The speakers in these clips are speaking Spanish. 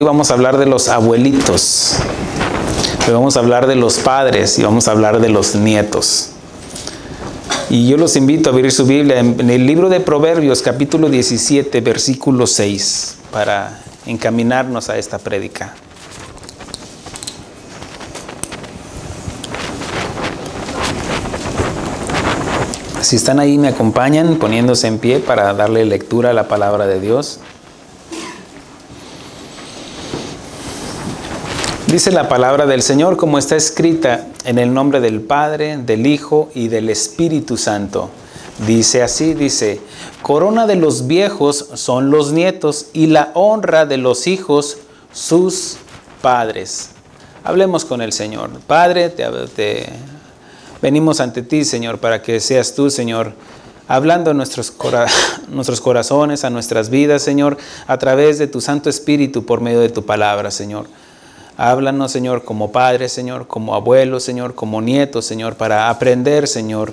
Vamos a hablar de los abuelitos, vamos a hablar de los padres y vamos a hablar de los nietos. Y yo los invito a abrir su Biblia en el libro de Proverbios, capítulo 17, versículo 6, para encaminarnos a esta prédica. Si están ahí, me acompañan poniéndose en pie para darle lectura a la palabra de Dios. Dice la palabra del Señor como está escrita en el nombre del Padre, del Hijo y del Espíritu Santo. Dice así, dice: corona de los viejos son los nietos y la honra de los hijos sus padres. Hablemos con el Señor. Padre, venimos ante ti, Señor, para que seas tú, Señor, hablando a nuestros corazones, a nuestras vidas, Señor, a través de tu Santo Espíritu por medio de tu palabra, Señor. Háblanos, Señor, como padres, Señor, como abuelos, Señor, como nietos, Señor, para aprender, Señor,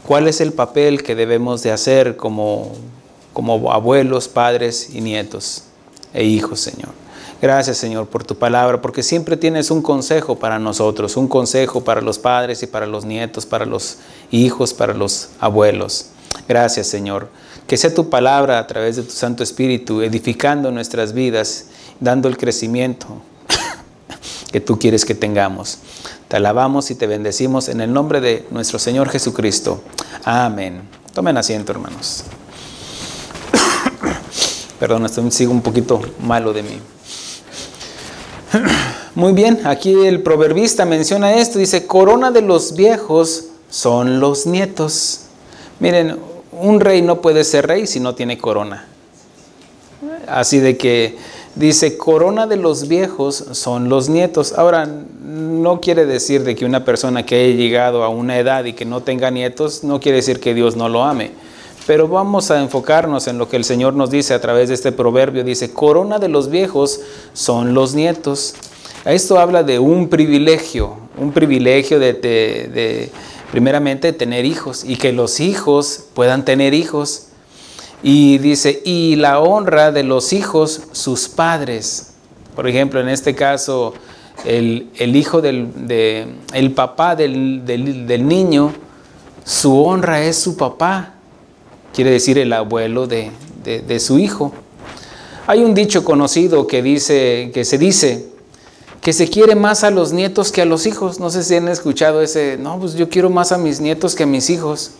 cuál es el papel que debemos de hacer como abuelos, padres y nietos e hijos, Señor. Gracias, Señor, por tu palabra, porque siempre tienes un consejo para nosotros, un consejo para los padres y para los nietos, para los hijos, para los abuelos. Gracias, Señor. Que sea tu palabra a través de tu Santo Espíritu, edificando nuestras vidas, dando el crecimiento que tú quieres que tengamos. Te alabamos y te bendecimos en el nombre de nuestro Señor Jesucristo. Amén. Tomen asiento, hermanos. Perdón, sigo un poquito malo de mí. Muy bien, aquí el proverbista menciona esto, dice: corona de los viejos son los nietos. Miren, un rey no puede ser rey si no tiene corona. Así de que dice, corona de los viejos son los nietos. Ahora, no quiere decir de que una persona que haya llegado a una edad y que no tenga nietos, no quiere decir que Dios no lo ame. Pero vamos a enfocarnos en lo que el Señor nos dice a través de este proverbio. Dice, corona de los viejos son los nietos. Esto habla de un privilegio de primeramente tener hijos y que los hijos puedan tener hijos. Y dice, y la honra de los hijos sus padres. Por ejemplo, en este caso, el hijo el papá del niño, su honra es su papá. Quiere decir el abuelo de su hijo. Hay un dicho conocido que se dice que se quiere más a los nietos que a los hijos. No sé si han escuchado ese, no, pues yo quiero más a mis nietos que a mis hijos.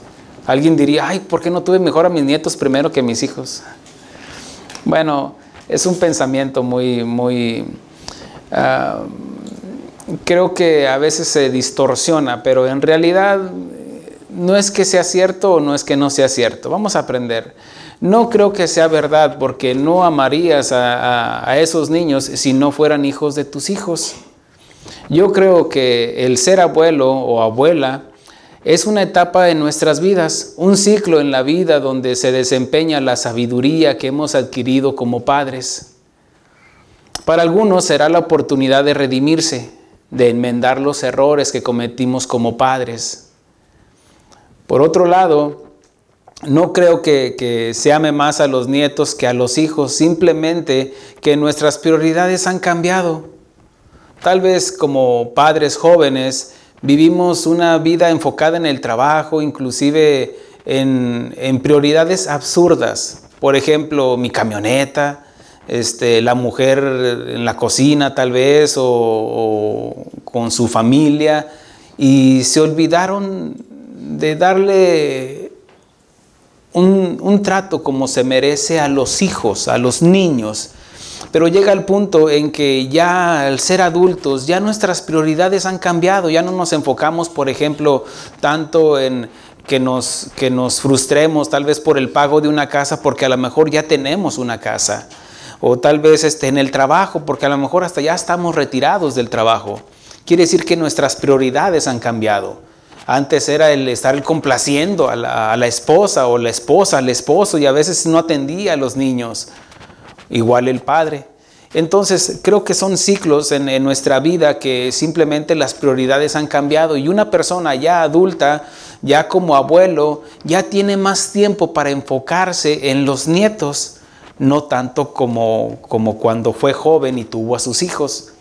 Alguien diría, ay, ¿por qué no tuve mejor a mis nietos primero que a mis hijos? Bueno, es un pensamiento creo que a veces se distorsiona, pero en realidad no es que sea cierto o no es que no sea cierto. Vamos a aprender. No creo que sea verdad, porque no amarías a esos niños si no fueran hijos de tus hijos. Yo creo que el ser abuelo o abuela es una etapa en nuestras vidas, un ciclo en la vida donde se desempeña la sabiduría que hemos adquirido como padres. Para algunos será la oportunidad de redimirse, de enmendar los errores que cometimos como padres. Por otro lado, no creo que se ame más a los nietos que a los hijos, simplemente que nuestras prioridades han cambiado. Tal vez como padres jóvenes vivimos una vida enfocada en el trabajo, inclusive en prioridades absurdas. Por ejemplo, mi camioneta, la mujer en la cocina tal vez, o con su familia, y se olvidaron de darle un trato como se merece a los hijos, a los niños. Pero llega el punto en que ya al ser adultos, ya nuestras prioridades han cambiado, ya no nos enfocamos, por ejemplo, tanto en que nos frustremos tal vez por el pago de una casa, porque a lo mejor ya tenemos una casa, o tal vez en el trabajo, porque a lo mejor hasta ya estamos retirados del trabajo. Quiere decir que nuestras prioridades han cambiado. Antes era el estar complaciendo a la esposa, o la esposa al esposo, y a veces no atendía a los niños. Igual el padre. Entonces creo que son ciclos en nuestra vida que simplemente las prioridades han cambiado, y una persona ya adulta, ya como abuelo, ya tiene más tiempo para enfocarse en los nietos, no tanto como cuando fue joven y tuvo a sus hijos.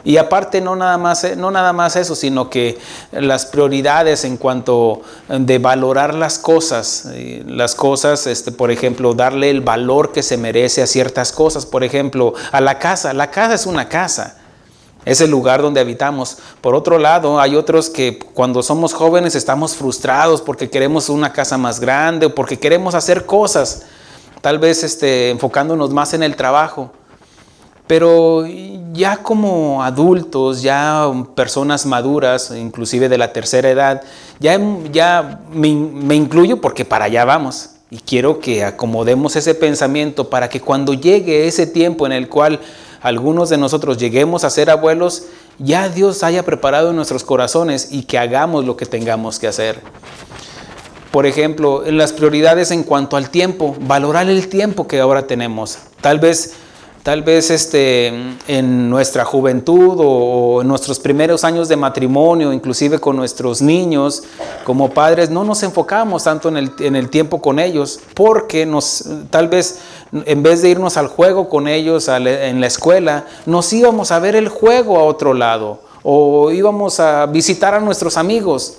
Y aparte no nada más eso, sino que las prioridades en cuanto de valorar las cosas, por ejemplo, darle el valor que se merece a ciertas cosas. Por ejemplo, a la casa es una casa, es el lugar donde habitamos. Por otro lado, hay otros que cuando somos jóvenes estamos frustrados porque queremos una casa más grande o porque queremos hacer cosas, tal vez enfocándonos más en el trabajo. Pero ya como adultos, ya personas maduras, inclusive de la tercera edad, ya me incluyo porque para allá vamos. Y quiero que acomodemos ese pensamiento para que cuando llegue ese tiempo en el cual algunos de nosotros lleguemos a ser abuelos, ya Dios haya preparado en nuestros corazones y que hagamos lo que tengamos que hacer. Por ejemplo, en las prioridades en cuanto al tiempo, valorar el tiempo que ahora tenemos. Tal vez en nuestra juventud o en nuestros primeros años de matrimonio, inclusive con nuestros niños, como padres, no nos enfocamos tanto en el tiempo con ellos, porque tal vez en vez de irnos al juego con ellos en la escuela, nos íbamos a ver el juego a otro lado o íbamos a visitar a nuestros amigos.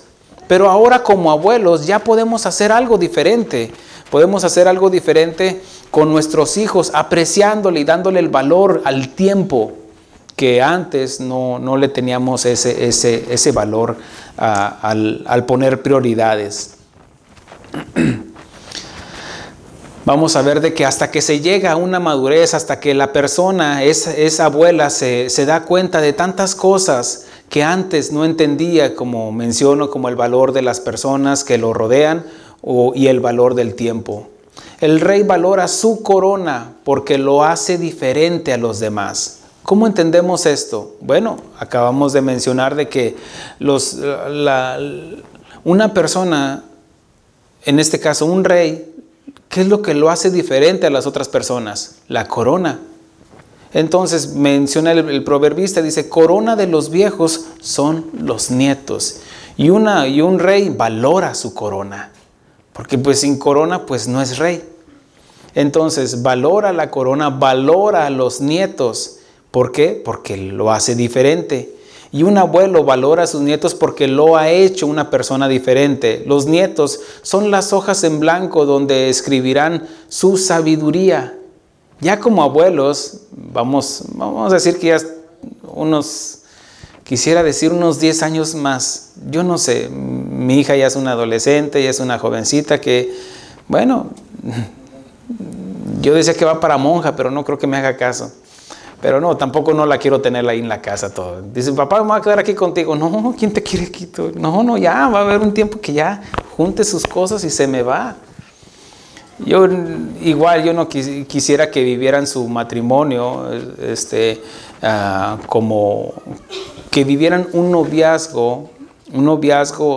Pero ahora como abuelos ya podemos hacer algo diferente. Podemos hacer algo diferente con nuestros hijos, apreciándole y dándole el valor al tiempo que antes no le teníamos ese valor al poner prioridades. Vamos a ver de que hasta que se llega a una madurez, hasta que la persona, esa abuela, se da cuenta de tantas cosas que antes no entendía, como menciono, como el valor de las personas que lo rodean y el valor del tiempo. El rey valora su corona porque lo hace diferente a los demás. ¿Cómo entendemos esto? Bueno, acabamos de mencionar de que una persona, en este caso un rey, ¿qué es lo que lo hace diferente a las otras personas? La corona. Entonces menciona el proverbista, dice, corona de los viejos son los nietos. Y un rey valora su corona, porque pues sin corona pues no es rey. Entonces valora la corona, valora a los nietos. ¿Por qué? Porque lo hace diferente. Y un abuelo valora a sus nietos porque lo ha hecho una persona diferente. Los nietos son las hojas en blanco donde escribirán su sabiduría. Ya como abuelos, vamos a decir que ya quisiera decir unos 10 años más. Yo no sé, mi hija ya es una adolescente, ya es una jovencita que, bueno, yo decía que va para monja, pero no creo que me haga caso. Pero no, tampoco no la quiero tener ahí en la casa todo. Dice, papá, me voy a quedar aquí contigo. No, ¿quién te quiere aquí? No, ya va a haber un tiempo que ya junte sus cosas y se me va. Yo no quisiera que vivieran su matrimonio como que vivieran un noviazgo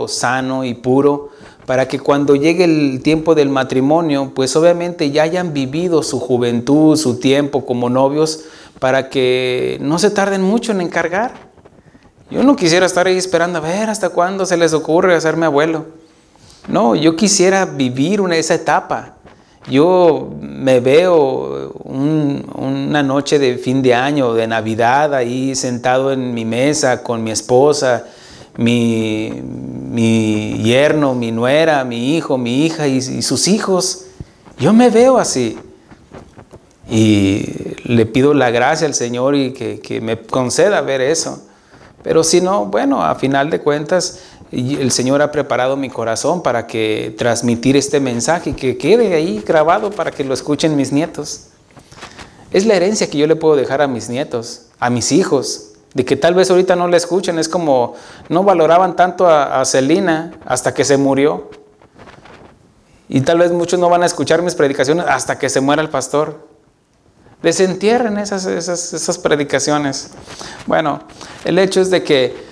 sano y puro, para que cuando llegue el tiempo del matrimonio, pues obviamente ya hayan vivido su juventud, su tiempo como novios, para que no se tarden mucho en encargar. Yo no quisiera estar ahí esperando a ver hasta cuándo se les ocurre hacerme abuelo. No, yo quisiera vivir esa etapa. Yo me veo una noche de fin de año, de Navidad, ahí sentado en mi mesa con mi esposa, mi yerno, mi nuera, mi hijo, mi hija y sus hijos. Yo me veo así. Y le pido la gracia al Señor y que me conceda ver eso. Pero si no, bueno, a final de cuentas, el Señor ha preparado mi corazón para que transmitir este mensaje y que quede ahí grabado para que lo escuchen mis nietos. Es la herencia que yo le puedo dejar a mis nietos, a mis hijos, de que tal vez ahorita no la escuchen. Es como no valoraban tanto a Celina hasta que se murió. Y tal vez muchos no van a escuchar mis predicaciones hasta que se muera el pastor. Desentierren esas predicaciones. Bueno, el hecho es de que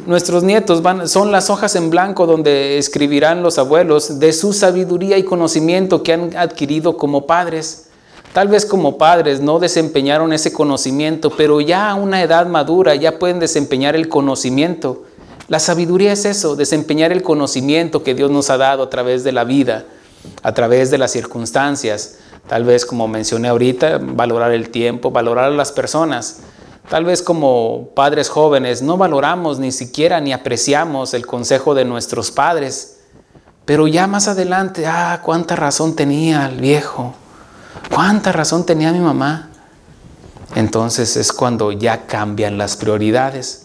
nuestros nietos son las hojas en blanco donde escribirán los abuelos de su sabiduría y conocimiento que han adquirido como padres. Tal vez como padres no desempeñaron ese conocimiento, pero ya a una edad madura ya pueden desempeñar el conocimiento. La sabiduría es eso, desempeñar el conocimiento que Dios nos ha dado a través de la vida, a través de las circunstancias, Tal vez, como mencioné ahorita, valorar el tiempo, valorar a las personas. Tal vez como padres jóvenes no valoramos ni siquiera ni apreciamos el consejo de nuestros padres. Pero ya más adelante, cuánta razón tenía el viejo, cuánta razón tenía mi mamá. Entonces es cuando ya cambian las prioridades.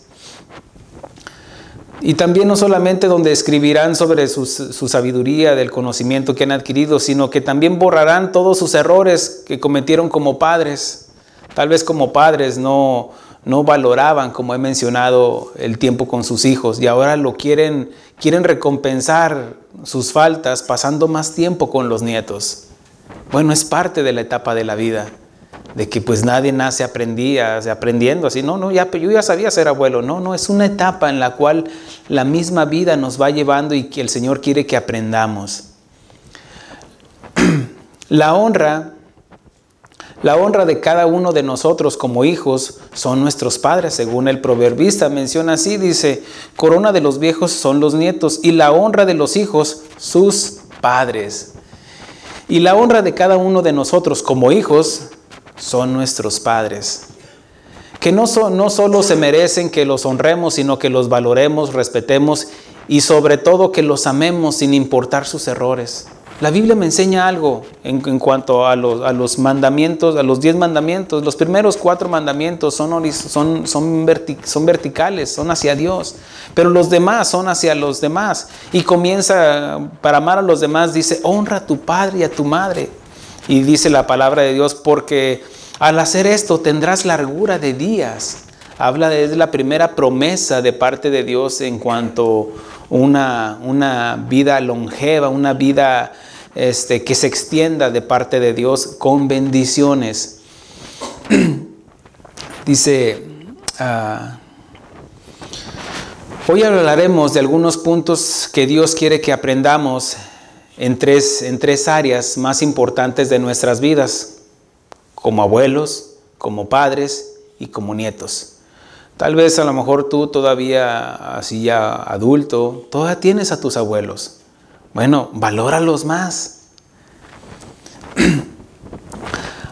Y también no solamente donde escribirán sobre su sabiduría, del conocimiento que han adquirido, sino que también borrarán todos sus errores que cometieron como padres. Tal vez como padres no valoraban, como he mencionado, el tiempo con sus hijos, y ahora quieren recompensar sus faltas pasando más tiempo con los nietos. Bueno, es parte de la etapa de la vida, de que pues nadie nace aprendiendo así. Yo ya sabía ser abuelo. No, es una etapa en la cual la misma vida nos va llevando y que el Señor quiere que aprendamos. La honra de cada uno de nosotros como hijos son nuestros padres, según el proverbista menciona así, dice: corona de los viejos son los nietos, y la honra de los hijos sus padres. Y la honra de cada uno de nosotros como hijos son nuestros padres, que no solo se merecen que los honremos, sino que los valoremos, respetemos y sobre todo que los amemos sin importar sus errores. La Biblia me enseña algo en cuanto a los mandamientos, a los 10 mandamientos. Los primeros 4 mandamientos son verticales, son hacia Dios, pero los demás son hacia los demás. Y comienza, para amar a los demás, dice: honra a tu padre y a tu madre. Y dice la palabra de Dios: porque al hacer esto tendrás largura de días. Habla de la primera promesa de parte de Dios en cuanto a una vida longeva, una vida que se extienda de parte de Dios con bendiciones. Dice, hoy hablaremos de algunos puntos que Dios quiere que aprendamos en tres áreas más importantes de nuestras vidas, como abuelos, como padres y como nietos. Tal vez a lo mejor tú todavía, así ya adulto, todavía tienes a tus abuelos. Bueno, valóralos más.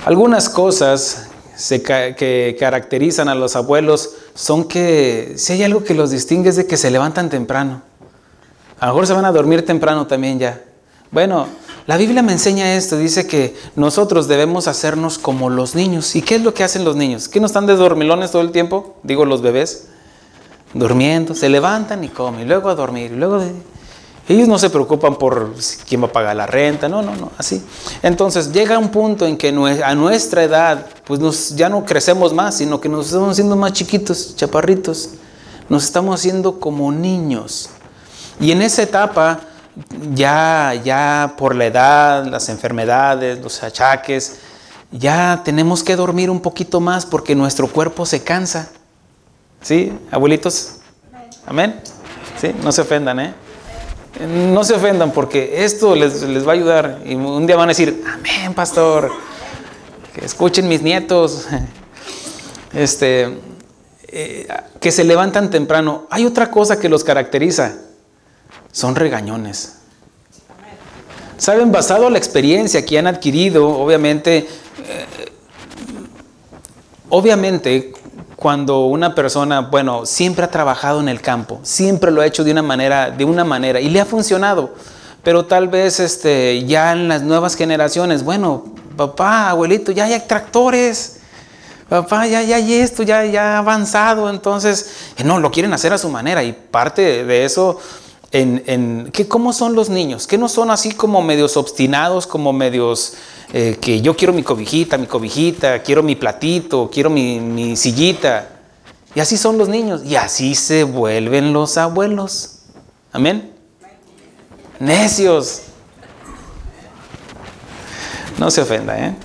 Algunas cosas que caracterizan a los abuelos son que si hay algo que los distingue es de que se levantan temprano. A lo mejor se van a dormir temprano también ya. Bueno, la Biblia me enseña esto, dice que nosotros debemos hacernos como los niños. ¿Y qué es lo que hacen los niños? ¿Qué no están de dormilones todo el tiempo? Digo, los bebés, durmiendo, se levantan y comen, y luego a dormir, y luego... Ellos no se preocupan por quién va a pagar la renta, no, así. Entonces llega un punto en que a nuestra edad, pues ya no crecemos más, sino que nos estamos haciendo más chiquitos, chaparritos. Nos estamos haciendo como niños. Y en esa etapa, ya por la edad, las enfermedades, los achaques, ya tenemos que dormir un poquito más porque nuestro cuerpo se cansa. ¿Sí, abuelitos? ¿Amén? Sí, no se ofendan, ¿eh? No se ofendan porque esto les va a ayudar. Y un día van a decir: amén, pastor, que escuchen mis nietos. Que se levantan temprano. Hay otra cosa que los caracteriza: son regañones. Saben, basado en la experiencia que han adquirido, obviamente, cuando una persona, siempre ha trabajado en el campo, siempre lo ha hecho de una manera y le ha funcionado, pero tal vez ya en las nuevas generaciones, papá, abuelito, ya hay tractores, papá, ya hay esto, ya ha avanzado, entonces, no, lo quieren hacer a su manera, y parte de eso, ¿cómo son los niños? Que no son así como medios obstinados, como medios... que yo quiero mi cobijita, quiero mi platito, quiero mi sillita. Y así son los niños. Y así se vuelven los abuelos. Amén. Necios. No se ofenda, ¿eh?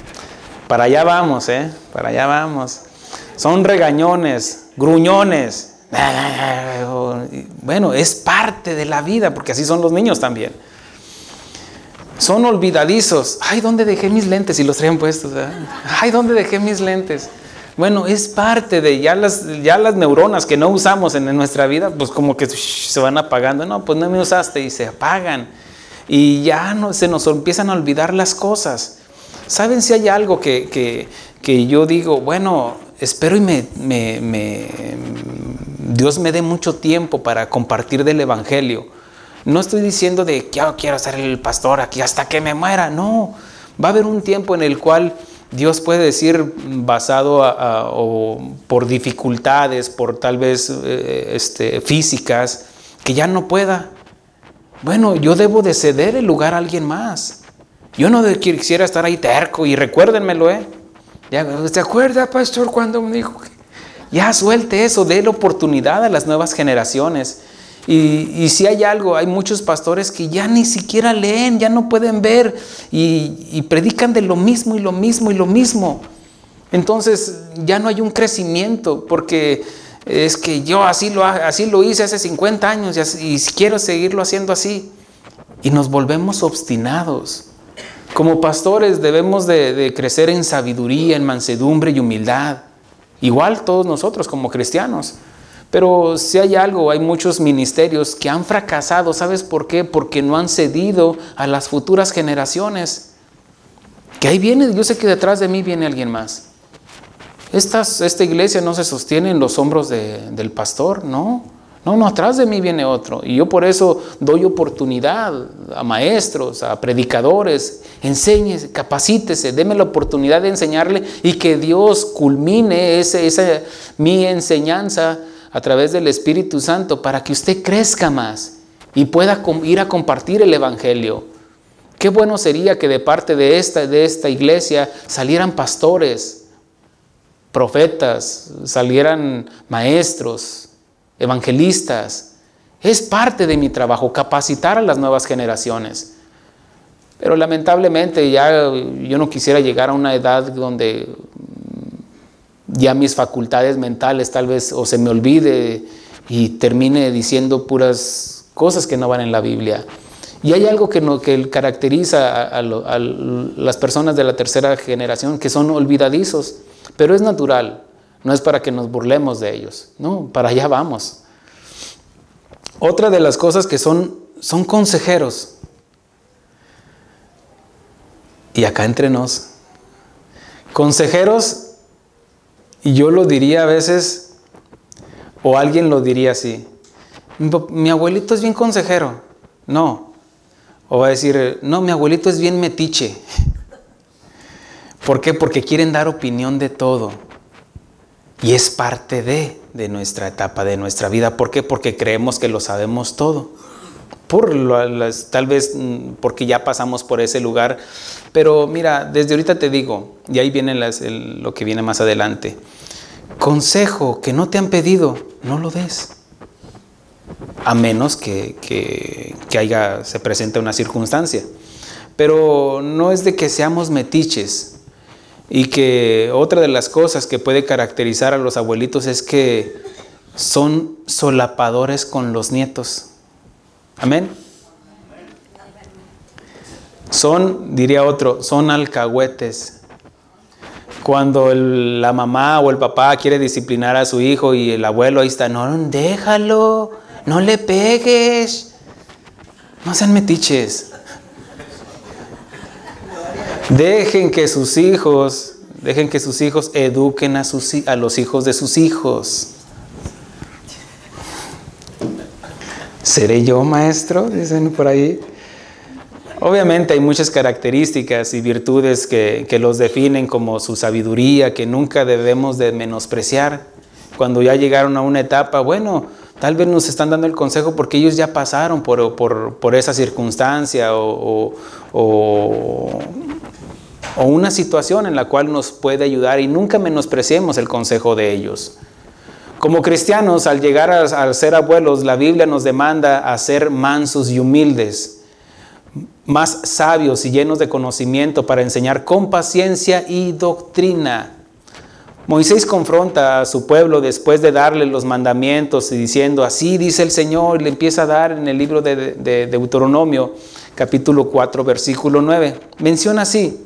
Para allá vamos, ¿eh? Para allá vamos. Son regañones, gruñones. Bueno, es parte de la vida, porque así son los niños también. Son olvidadizos. Ay, ¿dónde dejé mis lentes? Y los traían puestos, ¿eh? Ay, ¿dónde dejé mis lentes? Bueno, es parte de ya las neuronas que no usamos en nuestra vida, pues como que se van apagando. No, pues no me usaste, y se apagan. Y ya se nos empiezan a olvidar las cosas. ¿Saben si hay algo que yo digo, bueno, espero y Dios me dé mucho tiempo para compartir del Evangelio? No estoy diciendo de que yo quiero ser el pastor aquí hasta que me muera, no. Va a haber un tiempo en el cual Dios puede decir, basado o por dificultades, por tal vez físicas, que ya no pueda. Bueno, yo debo de ceder el lugar a alguien más. Yo no quisiera estar ahí terco, y recuérdenmelo, ¿Se acuerda, pastor, cuando me dijo que ya suelte eso, dé la oportunidad a las nuevas generaciones? Y si hay algo, hay muchos pastores que ya ni siquiera leen, ya no pueden ver y predican de lo mismo y lo mismo y lo mismo. Entonces ya no hay un crecimiento, porque es que yo así lo hice hace 50 años y quiero seguirlo haciendo así. Y nos volvemos obstinados. Como pastores debemos de crecer en sabiduría, en mansedumbre y humildad. Igual todos nosotros como cristianos. Pero si hay algo, hay muchos ministerios que han fracasado. ¿Sabes por qué? Porque no han cedido a las futuras generaciones. Que ahí viene, yo sé que detrás de mí viene alguien más. Esta iglesia no se sostiene en los hombros del pastor, no. No, atrás de mí viene otro. Y yo por eso doy oportunidad a maestros, a predicadores. Enséñese, capacítese, déme la oportunidad de enseñarle y que Dios culmine mi enseñanza a través del Espíritu Santo para que usted crezca más y pueda ir a compartir el Evangelio. Qué bueno sería que de parte de esta iglesia salieran pastores, profetas, salieran maestros, evangelistas. Es parte de mi trabajo, capacitar a las nuevas generaciones. Pero lamentablemente yo no quisiera llegar a una edad donde ya mis facultades mentales tal vez o se me olvide y termine diciendo puras cosas que no van en la Biblia. Y hay algo que caracteriza a las personas de la tercera generación, que son olvidadizos, pero es natural, no es para que nos burlemos de ellos, no, para allá vamos. Otra de las cosas que son consejeros, y acá entre nos, consejeros. Y yo lo diría a veces, o alguien lo diría así: mi abuelito es bien consejero. No. O va a decir: no, mi abuelito es bien metiche. ¿Por qué? Porque quieren dar opinión de todo. Y es parte de nuestra etapa, de nuestra vida. ¿Por qué? Porque creemos que lo sabemos todo. Tal vez porque ya pasamos por ese lugar. Pero mira, desde ahorita te digo, y ahí viene lo que viene más adelante. Consejo que no te han pedido, no lo des. A menos que se presente una circunstancia. Pero no es de que seamos metiches. Y que otra de las cosas que puede caracterizar a los abuelitos es que son solapadores con los nietos. Amén. Diría otro, son alcahuetes. Cuando la mamá o el papá quiere disciplinar a su hijo y el abuelo ahí está: no, déjalo, no le pegues. No sean metiches. Dejen que sus hijos eduquen a los hijos de sus hijos. ¿Seré yo maestro? Dicen por ahí. Obviamente hay muchas características y virtudes que los definen, como su sabiduría, que nunca debemos de menospreciar. Cuando ya llegaron a una etapa, bueno, tal vez nos están dando el consejo porque ellos ya pasaron por esa circunstancia o una situación en la cual nos puede ayudar, y nunca menospreciemos el consejo de ellos. Como cristianos, al llegar a ser abuelos, la Biblia nos demanda a ser mansos y humildes, más sabios y llenos de conocimiento para enseñar con paciencia y doctrina. Moisés confronta a su pueblo después de darle los mandamientos y diciendo: así dice el Señor, y le empieza a dar en el libro de Deuteronomio, capítulo 4, versículo 9. Menciona así: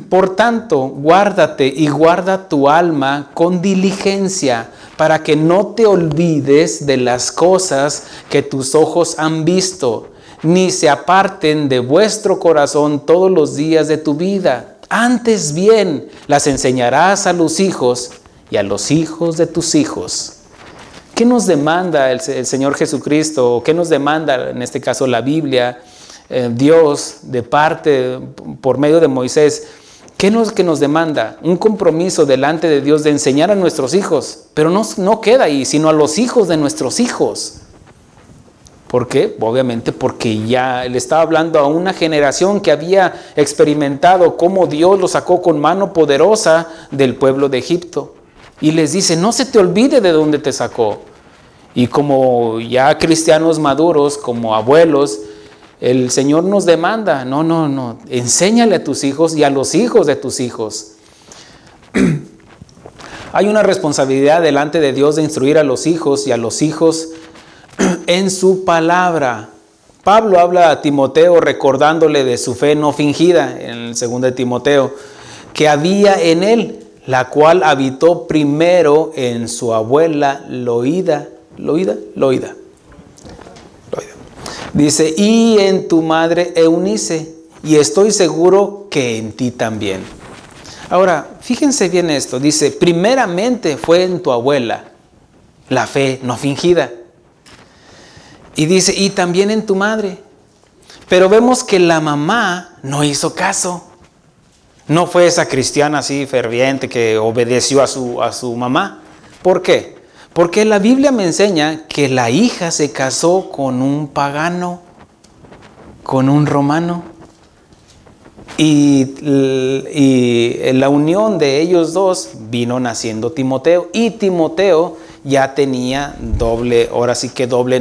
por tanto, guárdate y guarda tu alma con diligencia, para que no te olvides de las cosas que tus ojos han visto, ni se aparten de vuestro corazón todos los días de tu vida. Antes bien, las enseñarás a los hijos y a los hijos de tus hijos. ¿Qué nos demanda el Señor Jesucristo? ¿Qué nos demanda, en este caso, la Biblia, Dios, por medio de Moisés? ¿Qué nos demanda? Un compromiso delante de Dios de enseñar a nuestros hijos. Pero no queda ahí, sino a los hijos de nuestros hijos. ¿Por qué? Obviamente porque ya le estaba hablando a una generación que había experimentado cómo Dios lo sacó con mano poderosa del pueblo de Egipto. Y les dice, no se te olvide de dónde te sacó. Y como ya cristianos maduros, como abuelos, el Señor nos demanda, no, enséñale a tus hijos y a los hijos de tus hijos. Hay una responsabilidad delante de Dios de instruir a los hijos y a los hijos en su palabra. Pablo habla a Timoteo recordándole de su fe no fingida, en el 2 de Timoteo, que había en él, la cual habitó primero en su abuela Loida. Dice, y en tu madre Eunice, y estoy seguro que en ti también. Ahora, fíjense bien esto, dice, primeramente fue en tu abuela, la fe no fingida. Y dice, y también en tu madre. Pero vemos que la mamá no hizo caso. No fue esa cristiana así ferviente que obedeció a su mamá. ¿Por qué? Porque la Biblia me enseña que la hija se casó con un pagano, con un romano. Y la unión de ellos dos vino naciendo Timoteo. Y Timoteo ya tenía doble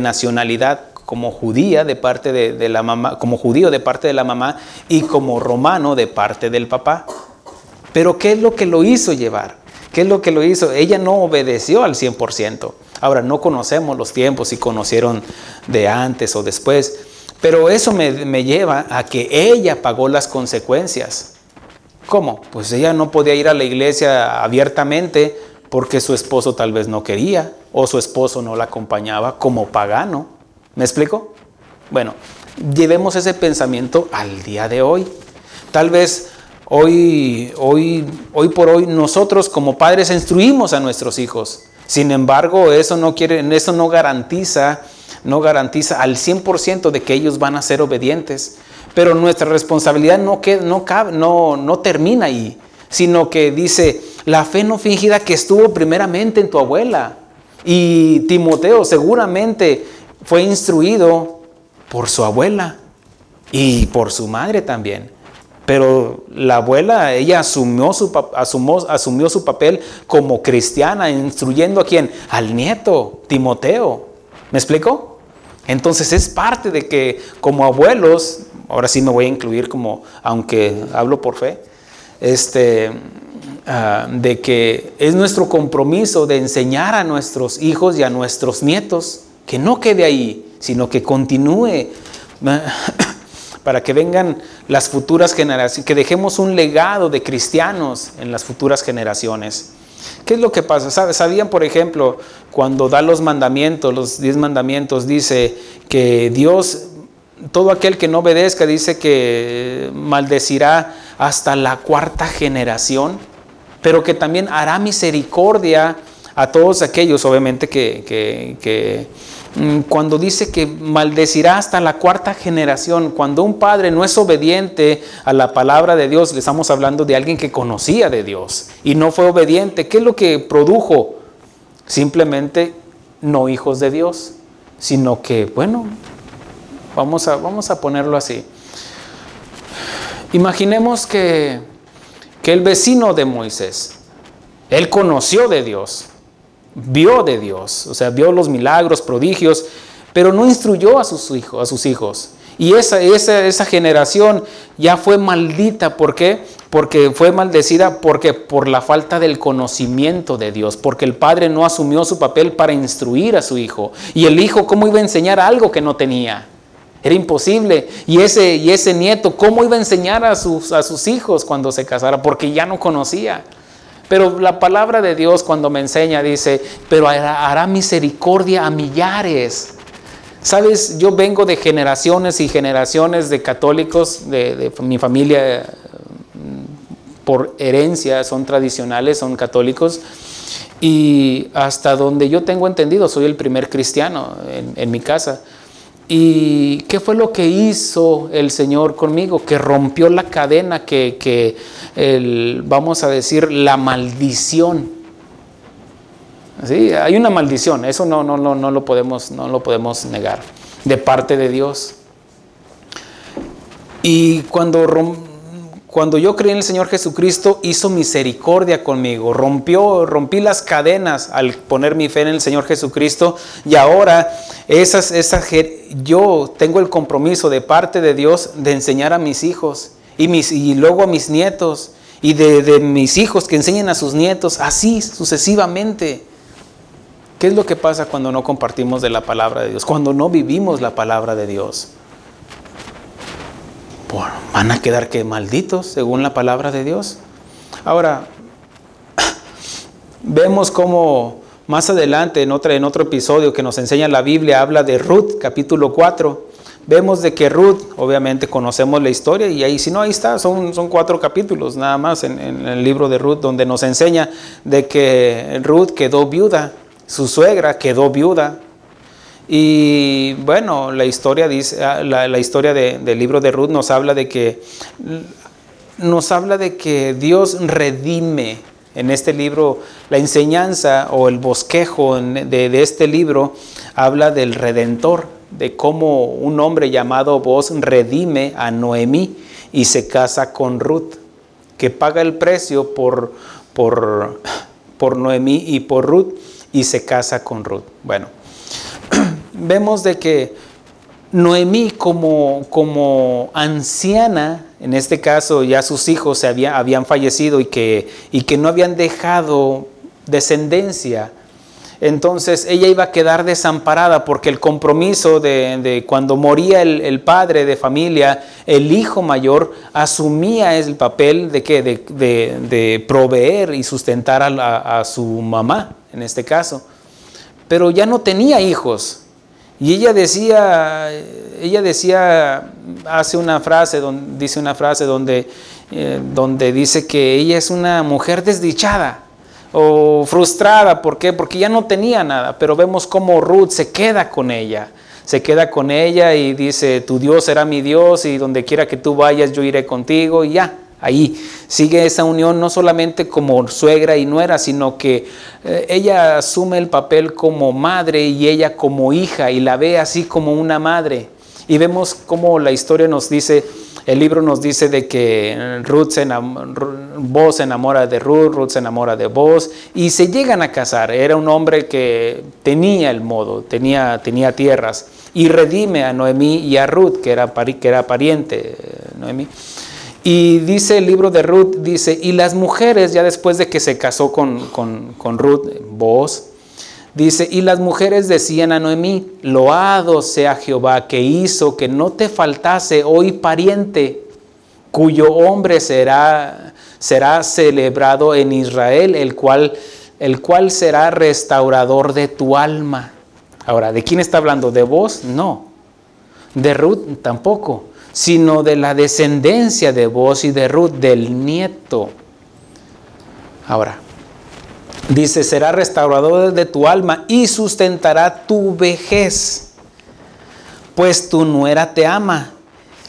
nacionalidad, como judía de parte de la mamá, como judío de parte de la mamá y como romano de parte del papá. Pero ¿qué es lo que lo hizo llevar? ¿Qué es lo que lo hizo? Ella no obedeció al 100%. Ahora, no conocemos los tiempos, si conocieron de antes o después, pero eso me lleva a que ella pagó las consecuencias. ¿Cómo? Pues ella no podía ir a la iglesia abiertamente porque su esposo tal vez no quería o su esposo no la acompañaba como pagano. ¿Me explico? Bueno, llevemos ese pensamiento al día de hoy. Tal vez hoy por hoy nosotros como padres instruimos a nuestros hijos. Sin embargo, eso no garantiza al 100% de que ellos van a ser obedientes. Pero nuestra responsabilidad no termina ahí, sino que dice, la fe no fingida que estuvo primeramente en tu abuela. Y Timoteo seguramente fue instruido por su abuela y por su madre también. Pero la abuela, ella asumió su papel como cristiana, instruyendo ¿a quién? Al nieto, Timoteo. ¿Me explico? Entonces es parte de que como abuelos, ahora sí me voy a incluir aunque hablo por fe, de que es nuestro compromiso de enseñar a nuestros hijos y a nuestros nietos, que no quede ahí, sino que continúe para que vengan las futuras generaciones, que dejemos un legado de cristianos en las futuras generaciones. ¿Qué es lo que pasa? ¿Sabían, por ejemplo, cuando da los mandamientos, los 10 mandamientos, dice que Dios, todo aquel que no obedezca, dice que maldecirá hasta la 4ª generación, pero que también hará misericordia a todos aquellos, obviamente, que cuando dice que maldecirá hasta la 4ª generación, cuando un padre no es obediente a la palabra de Dios, le estamos hablando de alguien que conocía de Dios y no fue obediente. ¿Qué es lo que produjo? Simplemente no hijos de Dios, sino que, bueno, vamos a ponerlo así. Imaginemos que el vecino de Moisés, él conoció de Dios, vio de Dios, o sea, vio los milagros, prodigios, pero no instruyó a sus hijos. Y esa generación ya fue maldita. ¿Por qué? Porque fue maldecida por la falta del conocimiento de Dios, porque el padre no asumió su papel para instruir a su hijo. Y el hijo, ¿cómo iba a enseñar algo que no tenía? Era imposible. Y ese nieto, ¿cómo iba a enseñar a sus hijos cuando se casara? Porque ya no conocía. Pero la palabra de Dios cuando me enseña dice, pero hará misericordia a millares. Sabes, yo vengo de generaciones y generaciones de católicos, de mi familia por herencia son tradicionales, son católicos, y hasta donde yo tengo entendido soy el primer cristiano en mi casa. ¿Y qué fue lo que hizo el Señor conmigo? Que rompió la cadena, vamos a decir, la maldición. ¿Sí? Hay una maldición, eso no lo podemos negar, de parte de Dios. Y cuando yo creí en el Señor Jesucristo, hizo misericordia conmigo, rompí las cadenas al poner mi fe en el Señor Jesucristo, y ahora yo tengo el compromiso de parte de Dios de enseñar a mis hijos y luego a mis nietos, y de mis hijos que enseñen a sus nietos, así sucesivamente. ¿Qué es lo que pasa cuando no compartimos de la palabra de Dios? Cuando no vivimos la palabra de Dios. Bueno, van a quedar que malditos según la palabra de Dios. Ahora, vemos cómo más adelante en otro episodio que nos enseña la Biblia, habla de Ruth, capítulo 4. Vemos de que Ruth, obviamente conocemos la historia, y ahí, si no, ahí está, son 4 capítulos nada más en el libro de Ruth, donde nos enseña de que Ruth quedó viuda, su suegra quedó viuda. Y bueno, la historia dice, la historia del libro de Ruth nos habla de que Dios redime. En este libro, la enseñanza o el bosquejo de este libro habla del Redentor, de cómo un hombre llamado Boaz redime a Noemí y se casa con Ruth, que paga el precio por Noemí y por Ruth, y se casa con Ruth. Bueno, vemos de que Noemí como anciana, en este caso ya sus hijos habían fallecido y que no habían dejado descendencia, entonces ella iba a quedar desamparada, porque el compromiso de cuando moría el padre de familia, el hijo mayor asumía el papel de proveer y sustentar a su mamá, en este caso, pero ya no tenía hijos. Y ella decía, dice una frase donde dice que ella es una mujer desdichada o frustrada. ¿Por qué? Porque ya no tenía nada. Pero vemos cómo Ruth se queda con ella y dice: tu Dios será mi Dios, y donde quiera que tú vayas yo iré contigo. Y ya, ahí sigue esa unión, no solamente como suegra y nuera, sino que ella asume el papel como madre y ella como hija, y la ve así como una madre. Y vemos cómo la historia nos dice, el libro nos dice de que Boaz se enamora de Ruth, Ruth se enamora de Boaz, y se llegan a casar. Era un hombre que tenía el modo, tenía tierras, y redime a Noemí y a Ruth, que era pariente de Noemí. Y dice el libro de Ruth, dice: y las mujeres, ya después de que se casó con Ruth, Boaz, dice: y las mujeres decían a Noemí: loado sea Jehová, que hizo que no te faltase hoy pariente, cuyo hombre será celebrado en Israel, el cual será restaurador de tu alma. Ahora, ¿de quién está hablando? ¿De Boaz? No. ¿De Ruth? Tampoco. Sino de la descendencia de Boaz y de Ruth, del nieto. Ahora, dice: será restaurador de tu alma y sustentará tu vejez, pues tu nuera te ama,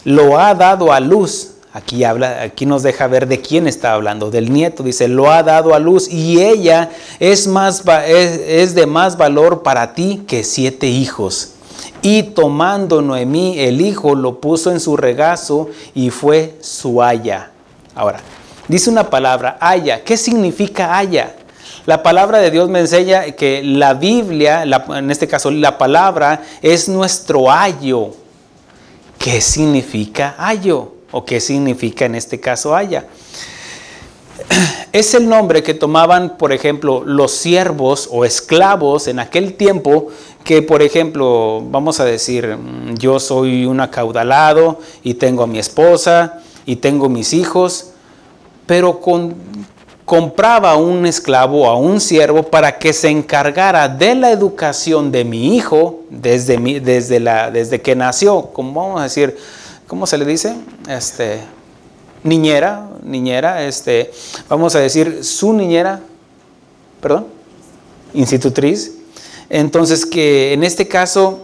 lo ha dado a luz. Aquí nos deja ver de quién está hablando, del nieto. Dice: lo ha dado a luz, y ella es de más valor para ti que 7 hijos. Y tomando Noemí el hijo, lo puso en su regazo y fue su aya. Ahora, dice una palabra, aya. ¿Qué significa aya? La palabra de Dios me enseña que la Biblia, en este caso la palabra, es nuestro ayo. ¿Qué significa ayo? ¿O qué significa en este caso aya? Es el nombre que tomaban, por ejemplo, los siervos o esclavos en aquel tiempo, que, por ejemplo, vamos a decir, yo soy un acaudalado y tengo a mi esposa y tengo mis hijos, pero compraba a un esclavo, a un siervo, para que se encargara de la educación de mi hijo desde que nació, como vamos a decir, ¿cómo se le dice? Niñera, vamos a decir su niñera, institutriz. Entonces, que en este caso,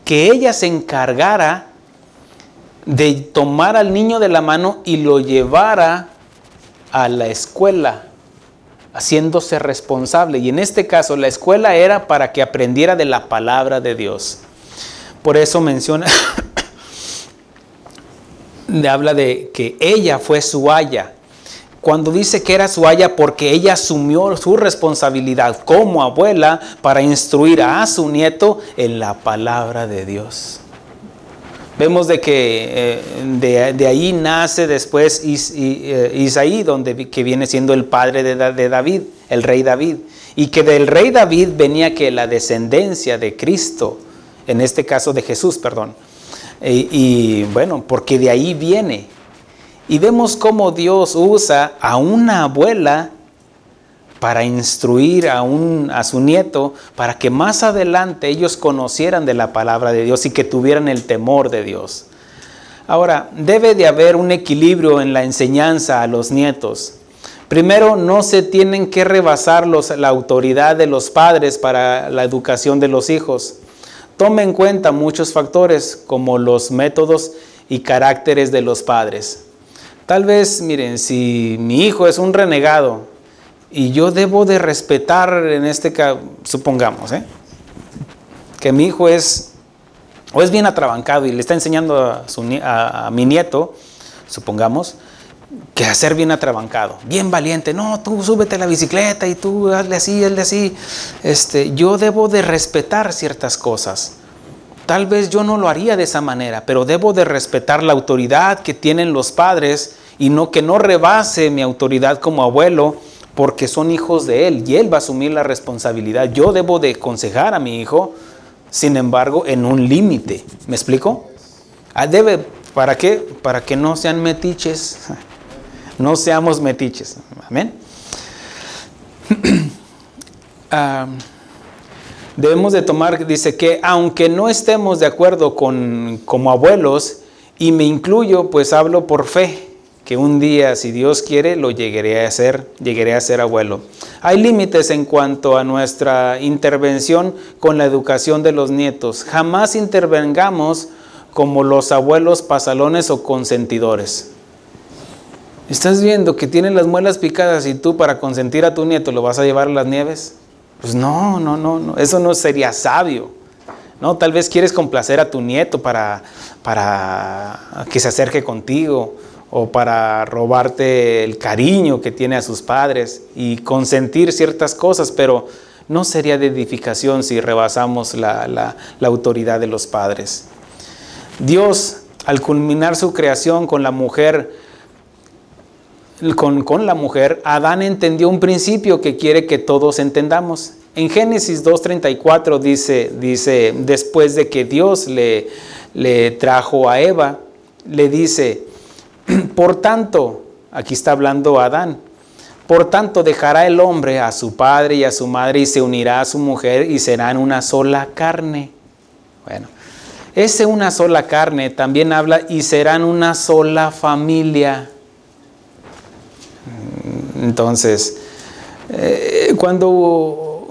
que ella se encargara de tomar al niño de la mano y lo llevara a la escuela, haciéndose responsable. Y en este caso, la escuela era para que aprendiera de la palabra de Dios. Por eso menciona, habla de que ella fue su aya. Cuando dice que era su aya, porque ella asumió su responsabilidad como abuela para instruir a su nieto en la palabra de Dios. Vemos de que de ahí nace después Isaí, que viene siendo el padre de David, el rey David. Y que del rey David venía que la descendencia de Cristo, en este caso de Jesús, perdón. Y bueno, porque de ahí viene. Y vemos cómo Dios usa a una abuela para instruir a su nieto, para que más adelante ellos conocieran de la palabra de Dios y que tuvieran el temor de Dios. Ahora, debe de haber un equilibrio en la enseñanza a los nietos. Primero, no se tienen que rebasar la autoridad de los padres para la educación de los hijos. Tome en cuenta muchos factores como los métodos y caracteres de los padres. Tal vez, miren, si mi hijo es un renegado y yo debo de respetar en este caso, supongamos, que mi hijo es bien atrabancado y le está enseñando a mi nieto, supongamos, que a ser bien atrabancado, bien valiente. No, tú súbete a la bicicleta y tú hazle así, hazle así. Yo debo de respetar ciertas cosas. Tal vez yo no lo haría de esa manera, pero debo de respetar la autoridad que tienen los padres y que no rebase mi autoridad como abuelo, porque son hijos de él y él va a asumir la responsabilidad. Yo debo de aconsejar a mi hijo, sin embargo, en un límite. ¿Me explico? ¿Para qué? Para que no sean metiches. No seamos metiches. Amén. Debemos de tomar, dice que aunque no estemos de acuerdo como abuelos, y me incluyo, pues hablo por fe, que un día, si Dios quiere, llegaré a ser abuelo. Hay límites en cuanto a nuestra intervención con la educación de los nietos. Jamás intervengamos como los abuelos pasalones o consentidores. ¿Estás viendo que tiene las muelas picadas y tú para consentir a tu nieto lo vas a llevar a las nieves? Pues no, eso no sería sabio. No, tal vez quieres complacer a tu nieto para que se acerque contigo o para robarte el cariño que tiene a sus padres y consentir ciertas cosas, pero no sería de edificación si rebasamos la autoridad de los padres. Dios, al culminar su creación con la mujer, Adán entendió un principio que quiere que todos entendamos. En Génesis 2:34 dice, después de que Dios le trajo a Eva, le dice, por tanto, aquí está hablando Adán, por tanto dejará el hombre a su padre y a su madre y se unirá a su mujer y serán una sola carne. Bueno, ese una sola carne también habla y serán una sola familia. Entonces, cuando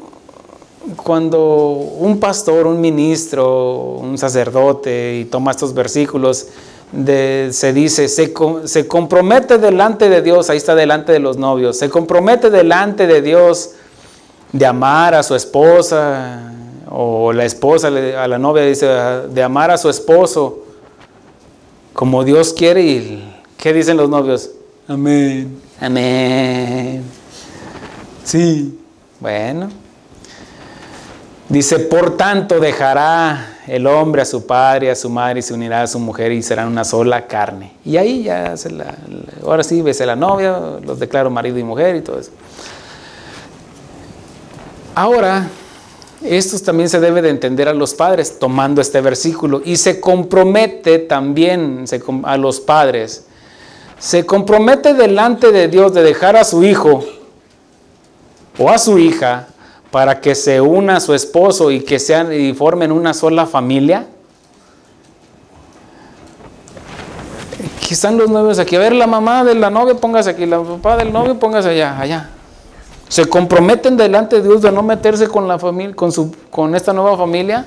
un pastor, un ministro, un sacerdote y toma estos versículos, se dice, se compromete delante de Dios, ahí está delante de los novios, se compromete delante de Dios de amar a su esposa, o la esposa a la novia dice de amar a su esposo como Dios quiere. ¿Y qué dicen los novios? Amén. Amén. Sí. Bueno. Dice, por tanto dejará el hombre a su padre y a su madre y se unirá a su mujer y serán una sola carne. Y ahí ya ahora sí, bese la novia, los declaro marido y mujer y todo eso. Ahora, esto también se debe de entender a los padres tomando este versículo y se compromete también a los padres. Se compromete delante de Dios de dejar a su hijo o a su hija para que se una a su esposo y que sean y formen una sola familia. Aquí están los novios aquí. A ver, la mamá de la novia, póngase aquí. La papá del novio, póngase allá. ¿Se comprometen delante de Dios de no meterse con la familia, con esta nueva familia?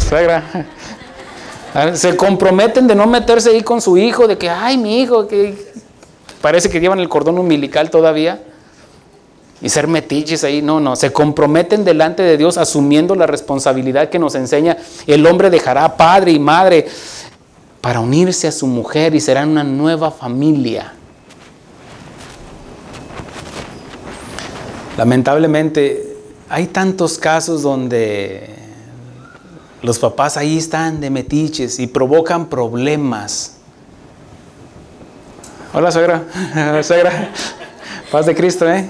Suegra. ¿Se comprometen de no meterse ahí con su hijo? De que, ay, mi hijo, que parece que llevan el cordón umbilical todavía. Y ser metiches ahí, no. Se comprometen delante de Dios asumiendo la responsabilidad que nos enseña. El hombre dejará padre y madre para unirse a su mujer y serán una nueva familia. Lamentablemente hay tantos casos donde los papás ahí están de metiches y provocan problemas. Hola, suegra. Suegra. Paz de Cristo, ¿eh?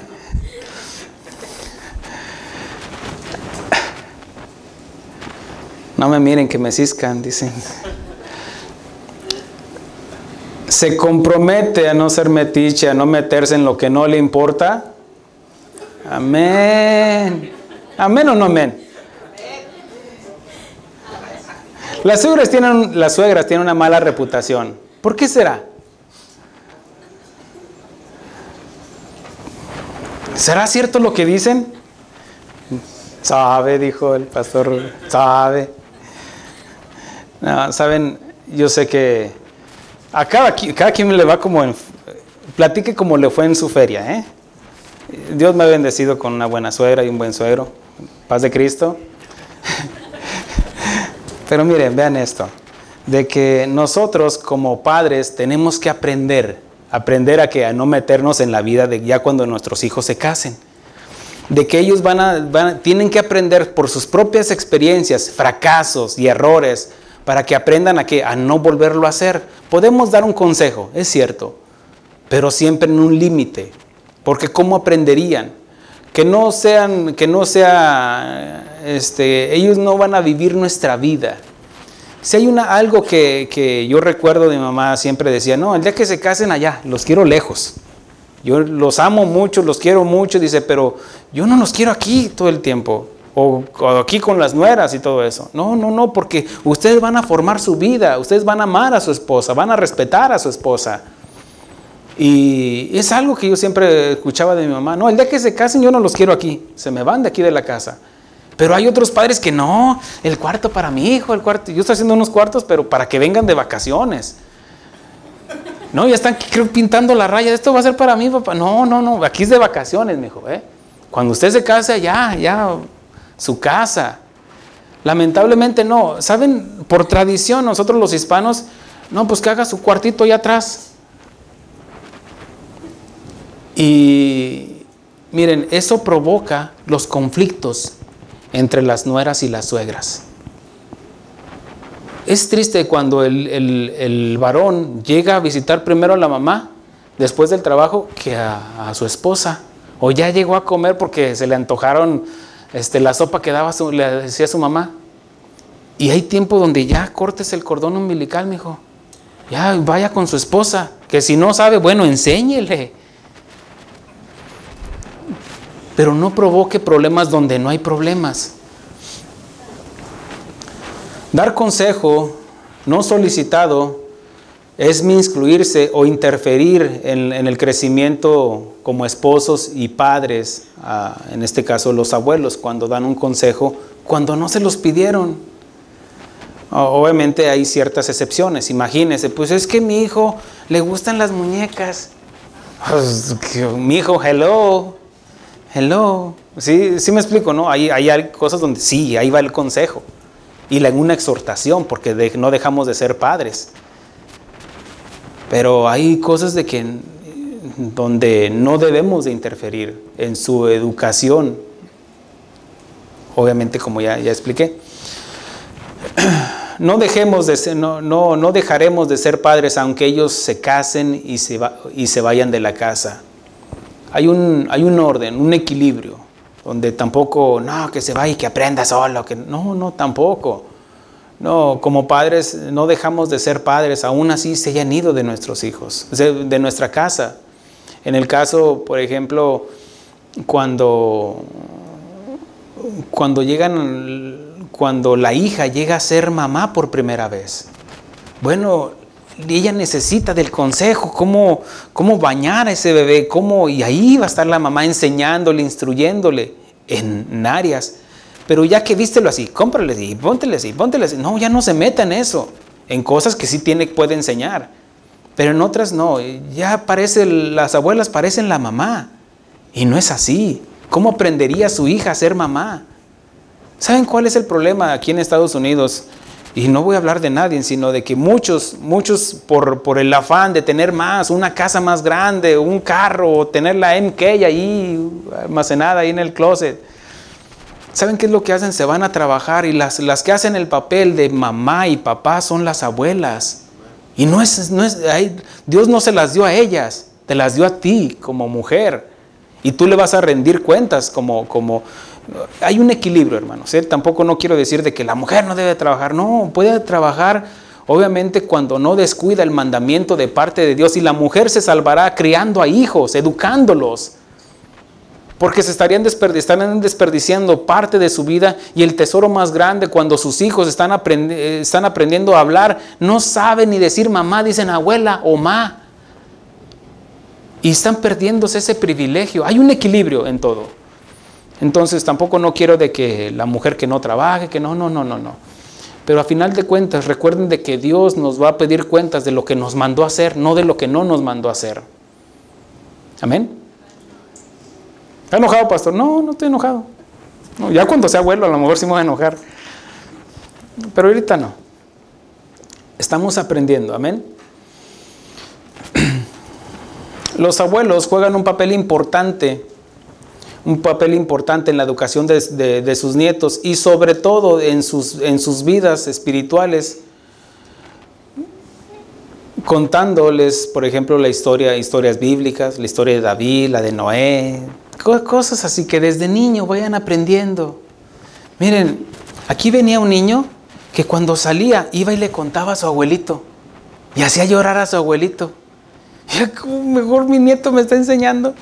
No me miren que me ciscan, dicen. Se compromete a no ser metiche, a no meterse en lo que no le importa. Amén. ¿Amén o no amén? Las suegras tienen una mala reputación. ¿Por qué será? ¿Será cierto lo que dicen? Sabe, dijo el pastor, sabe. No, saben, yo sé que a cada quien le va como platique como le fue en su feria, ¿eh? Dios me ha bendecido con una buena suegra y un buen suegro. Paz de Cristo. Pero miren, vean esto, de que nosotros como padres tenemos que aprender a no meternos en la vida de ya cuando nuestros hijos se casen. De que ellos tienen que aprender por sus propias experiencias, fracasos y errores, para que aprendan a no volverlo a hacer. Podemos dar un consejo, es cierto, pero siempre en un límite, porque ¿cómo aprenderían? Ellos no van a vivir nuestra vida. Si hay algo que yo recuerdo de mi mamá, siempre decía, no, el día que se casen allá, los quiero lejos. Yo los amo mucho, los quiero mucho, dice, pero yo no los quiero aquí todo el tiempo. O aquí con las nueras y todo eso. No, porque ustedes van a formar su vida, ustedes van a amar a su esposa, van a respetar a su esposa. Y es algo que yo siempre escuchaba de mi mamá. No, el día que se casen yo no los quiero aquí, se me van de aquí de la casa. Pero hay otros padres que no, el cuarto para mi hijo, yo estoy haciendo unos cuartos, pero para que vengan de vacaciones. No, ya están creo pintando la raya, esto va a ser para mí, papá. No, aquí es de vacaciones, mijo, ¿eh? Cuando usted se case, ya, su casa. Lamentablemente no. ¿Saben? Por tradición, nosotros los hispanos, no, pues que haga su cuartito allá atrás. Y miren, eso provoca los conflictos entre las nueras y las suegras. Es triste cuando el varón llega a visitar primero a la mamá después del trabajo que a su esposa. O ya llegó a comer porque se le antojaron la sopa que le decía a su mamá. Y hay tiempo donde ya cortes el cordón umbilical, mijo. Ya vaya con su esposa. Que si no sabe, bueno, enséñele. Pero no provoque problemas donde no hay problemas. Dar consejo no solicitado es miscuirse o interferir en el crecimiento como esposos y padres, en este caso los abuelos, cuando dan un consejo, cuando no se los pidieron. Obviamente hay ciertas excepciones. Imagínense, pues es que a mi hijo le gustan las muñecas. Pues, mi hijo, hello. Sí me explico, ¿no? Hay cosas donde sí, ahí va el consejo. Y una exhortación, porque no dejamos de ser padres. Pero hay cosas donde no debemos de interferir en su educación. Obviamente, como ya expliqué. No dejaremos de ser padres aunque ellos se casen y se vayan de la casa. Hay un orden, un equilibrio, donde tampoco, no, que se vaya y que aprenda solo, no, tampoco. No, como padres no dejamos de ser padres, aún así se hayan ido de nuestros hijos, de nuestra casa. En el caso, por ejemplo, cuando la hija llega a ser mamá por primera vez, bueno, ella necesita del consejo, cómo bañar a ese bebé, y ahí va a estar la mamá enseñándole, instruyéndole en áreas. Pero ya que vístelo así, cómprale así, póntele así, póntele así. No, ya no se meta en eso, en cosas que sí puede enseñar, pero en otras no. Ya las abuelas parecen la mamá, y no es así. ¿Cómo aprendería su hija a ser mamá? ¿Saben cuál es el problema aquí en Estados Unidos? Y no voy a hablar de nadie, sino de que muchos por el afán de tener más, una casa más grande, un carro, o tener la MK ahí almacenada ahí en el closet. ¿Saben qué es lo que hacen? Se van a trabajar, y las que hacen el papel de mamá y papá son las abuelas. Y Dios no se las dio a ellas, te las dio a ti como mujer. Y tú le vas a rendir cuentas hay un equilibrio, hermanos. Tampoco no quiero decir de que la mujer no debe trabajar. No, puede trabajar, obviamente, cuando no descuida el mandamiento de parte de Dios. Y la mujer se salvará criando a hijos, educándolos. Porque estarían desperdiciando parte de su vida, y el tesoro más grande cuando sus hijos están aprendiendo a hablar, no saben ni decir mamá, dicen abuela o ma. Y están perdiéndose ese privilegio. Hay un equilibrio en todo. Entonces tampoco no quiero de que la mujer que no trabaje, que no. Pero a final de cuentas recuerden de que Dios nos va a pedir cuentas de lo que nos mandó a hacer, no de lo que no nos mandó a hacer. Amén. ¿Está enojado, pastor? No estoy enojado. No, ya cuando sea abuelo a lo mejor sí me voy a enojar. Pero ahorita no. Estamos aprendiendo, amén. Los abuelos juegan un papel importante en la educación de sus nietos, y sobre todo en sus vidas espirituales, contándoles, por ejemplo, historias bíblicas, la historia de David, la de Noé, cosas así que desde niño vayan aprendiendo. Miren, aquí venía un niño que cuando salía iba y le contaba a su abuelito y hacía llorar a su abuelito. Mejor mi nieto me está enseñando,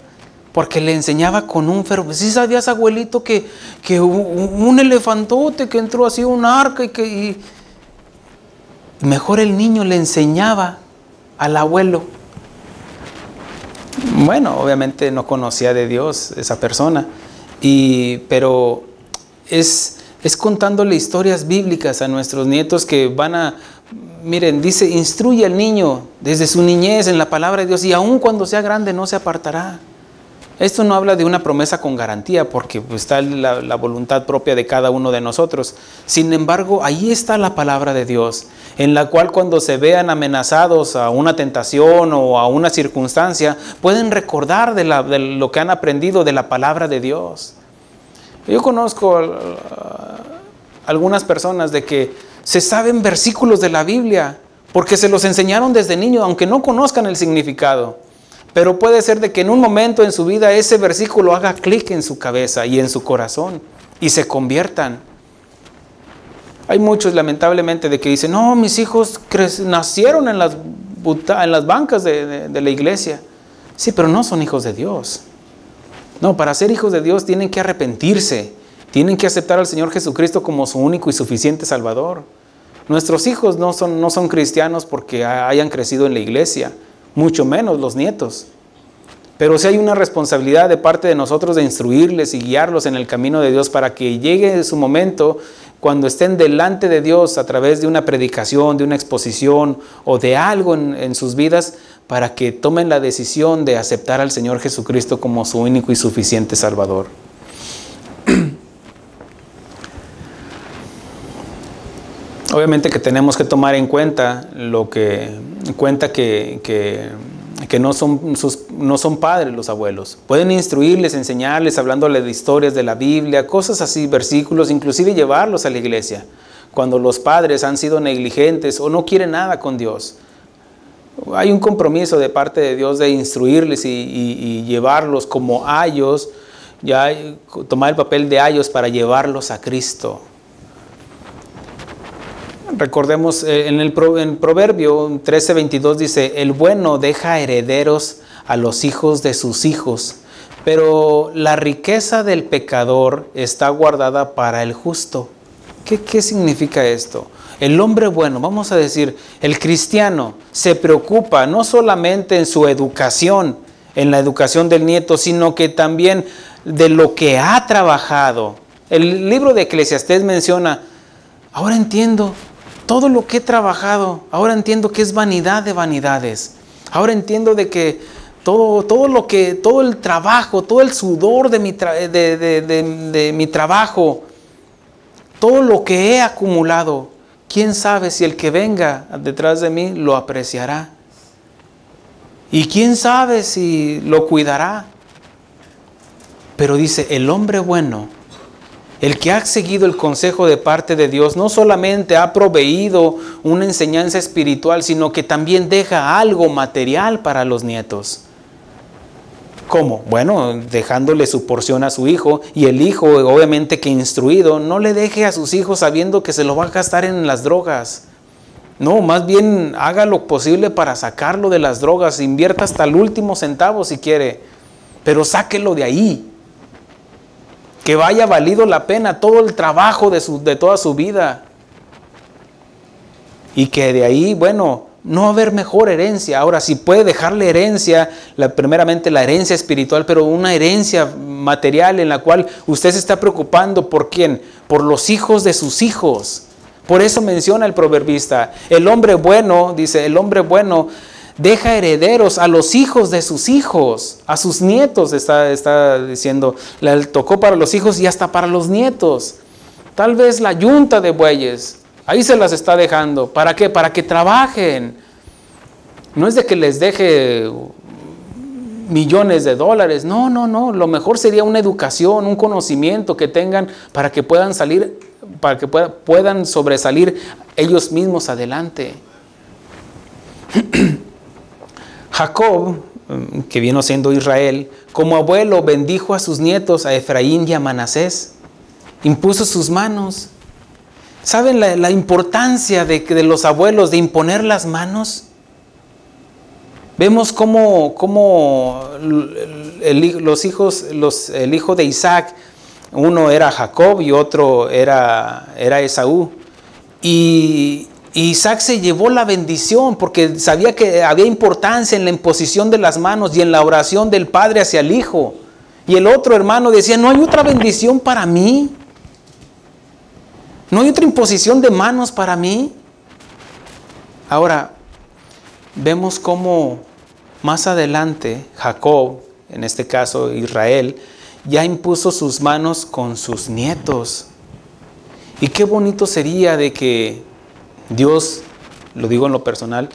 porque le enseñaba con un fervor. ¿Sí sabías, abuelito, que un elefantote que entró así a un arca y mejor el niño le enseñaba al abuelo? Bueno, obviamente no conocía de Dios esa persona, pero es contándole historias bíblicas a nuestros nietos que miren, dice, instruye al niño desde su niñez en la palabra de Dios, y aun cuando sea grande no se apartará. Esto no habla de una promesa con garantía, porque está la voluntad propia de cada uno de nosotros. Sin embargo, ahí está la palabra de Dios, en la cual cuando se vean amenazados a una tentación o a una circunstancia, pueden recordar de lo que han aprendido de la palabra de Dios. Yo conozco algunas personas de que se saben versículos de la Biblia, porque se los enseñaron desde niño, aunque no conozcan el significado. Pero puede ser de que en un momento en su vida ese versículo haga clic en su cabeza y en su corazón y se conviertan. Hay muchos, lamentablemente, de que dicen, no, mis hijos nacieron en las bancas de la iglesia. Sí, pero no son hijos de Dios. No, para ser hijos de Dios tienen que arrepentirse, tienen que aceptar al Señor Jesucristo como su único y suficiente Salvador. Nuestros hijos no son cristianos porque hayan crecido en la iglesia, mucho menos los nietos. Pero sí hay una responsabilidad de parte de nosotros de instruirles y guiarlos en el camino de Dios, para que llegue su momento cuando estén delante de Dios a través de una predicación, de una exposición o de algo en sus vidas, para que tomen la decisión de aceptar al Señor Jesucristo como su único y suficiente Salvador. Obviamente que tenemos que tomar en cuenta que no son padres los abuelos. Pueden instruirles, enseñarles, hablándoles de historias de la Biblia, cosas así, versículos, inclusive llevarlos a la iglesia. Cuando los padres han sido negligentes o no quieren nada con Dios, hay un compromiso de parte de Dios de instruirles y llevarlos como ayos, tomar el papel de ayos para llevarlos a Cristo. Recordemos en Proverbio 13:22 dice, el bueno deja herederos a los hijos de sus hijos. Pero la riqueza del pecador está guardada para el justo. ¿Qué significa esto? El hombre bueno, vamos a decir, el cristiano se preocupa no solamente en su educación, en la educación del nieto, sino que también de lo que ha trabajado. El libro de Eclesiastés menciona, ahora entiendo todo lo que he trabajado, ahora entiendo que es vanidad de vanidades, ahora entiendo de que todo el trabajo, todo el sudor de mi trabajo, todo lo que he acumulado, quién sabe si el que venga detrás de mí lo apreciará. Y quién sabe si lo cuidará. Pero dice, el hombre bueno, el que ha seguido el consejo de parte de Dios, no solamente ha proveído una enseñanza espiritual, sino que también deja algo material para los nietos. ¿Cómo? Bueno, dejándole su porción a su hijo, y el hijo, obviamente que instruido, no le deje a sus hijos sabiendo que se lo va a gastar en las drogas. No, más bien haga lo posible para sacarlo de las drogas, invierta hasta el último centavo si quiere, pero sáquelo de ahí. Que vaya valido la pena todo el trabajo de toda su vida. Y que de ahí, bueno, no va a haber mejor herencia. Ahora, si puede dejarle herencia, primeramente la herencia espiritual, pero una herencia material en la cual usted se está preocupando, ¿por quién? Por los hijos de sus hijos. Por eso menciona el proverbista, el hombre bueno, dice, el hombre bueno deja herederos a los hijos de sus hijos, a sus nietos, está diciendo, le tocó para los hijos y hasta para los nietos. Tal vez la yunta de bueyes, ahí se las está dejando. ¿Para qué? Para que trabajen. No es de que les deje millones de dólares, no, lo mejor sería una educación, un conocimiento que tengan para que puedan salir, para que puedan sobresalir ellos mismos adelante. Jacob, que vino siendo Israel, como abuelo bendijo a sus nietos, a Efraín y a Manasés. Impuso sus manos. ¿Saben la importancia de los abuelos de imponer las manos? Vemos cómo el hijo de Isaac, uno era Jacob y otro era Esaú. Y Isaac se llevó la bendición porque sabía que había importancia en la imposición de las manos y en la oración del padre hacia el hijo. Y el otro hermano decía, ¿no hay otra bendición para mí? ¿No hay otra imposición de manos para mí? Ahora, vemos cómo más adelante Jacob, en este caso Israel, ya impuso sus manos con sus nietos. Y qué bonito sería de que Dios, lo digo en lo personal,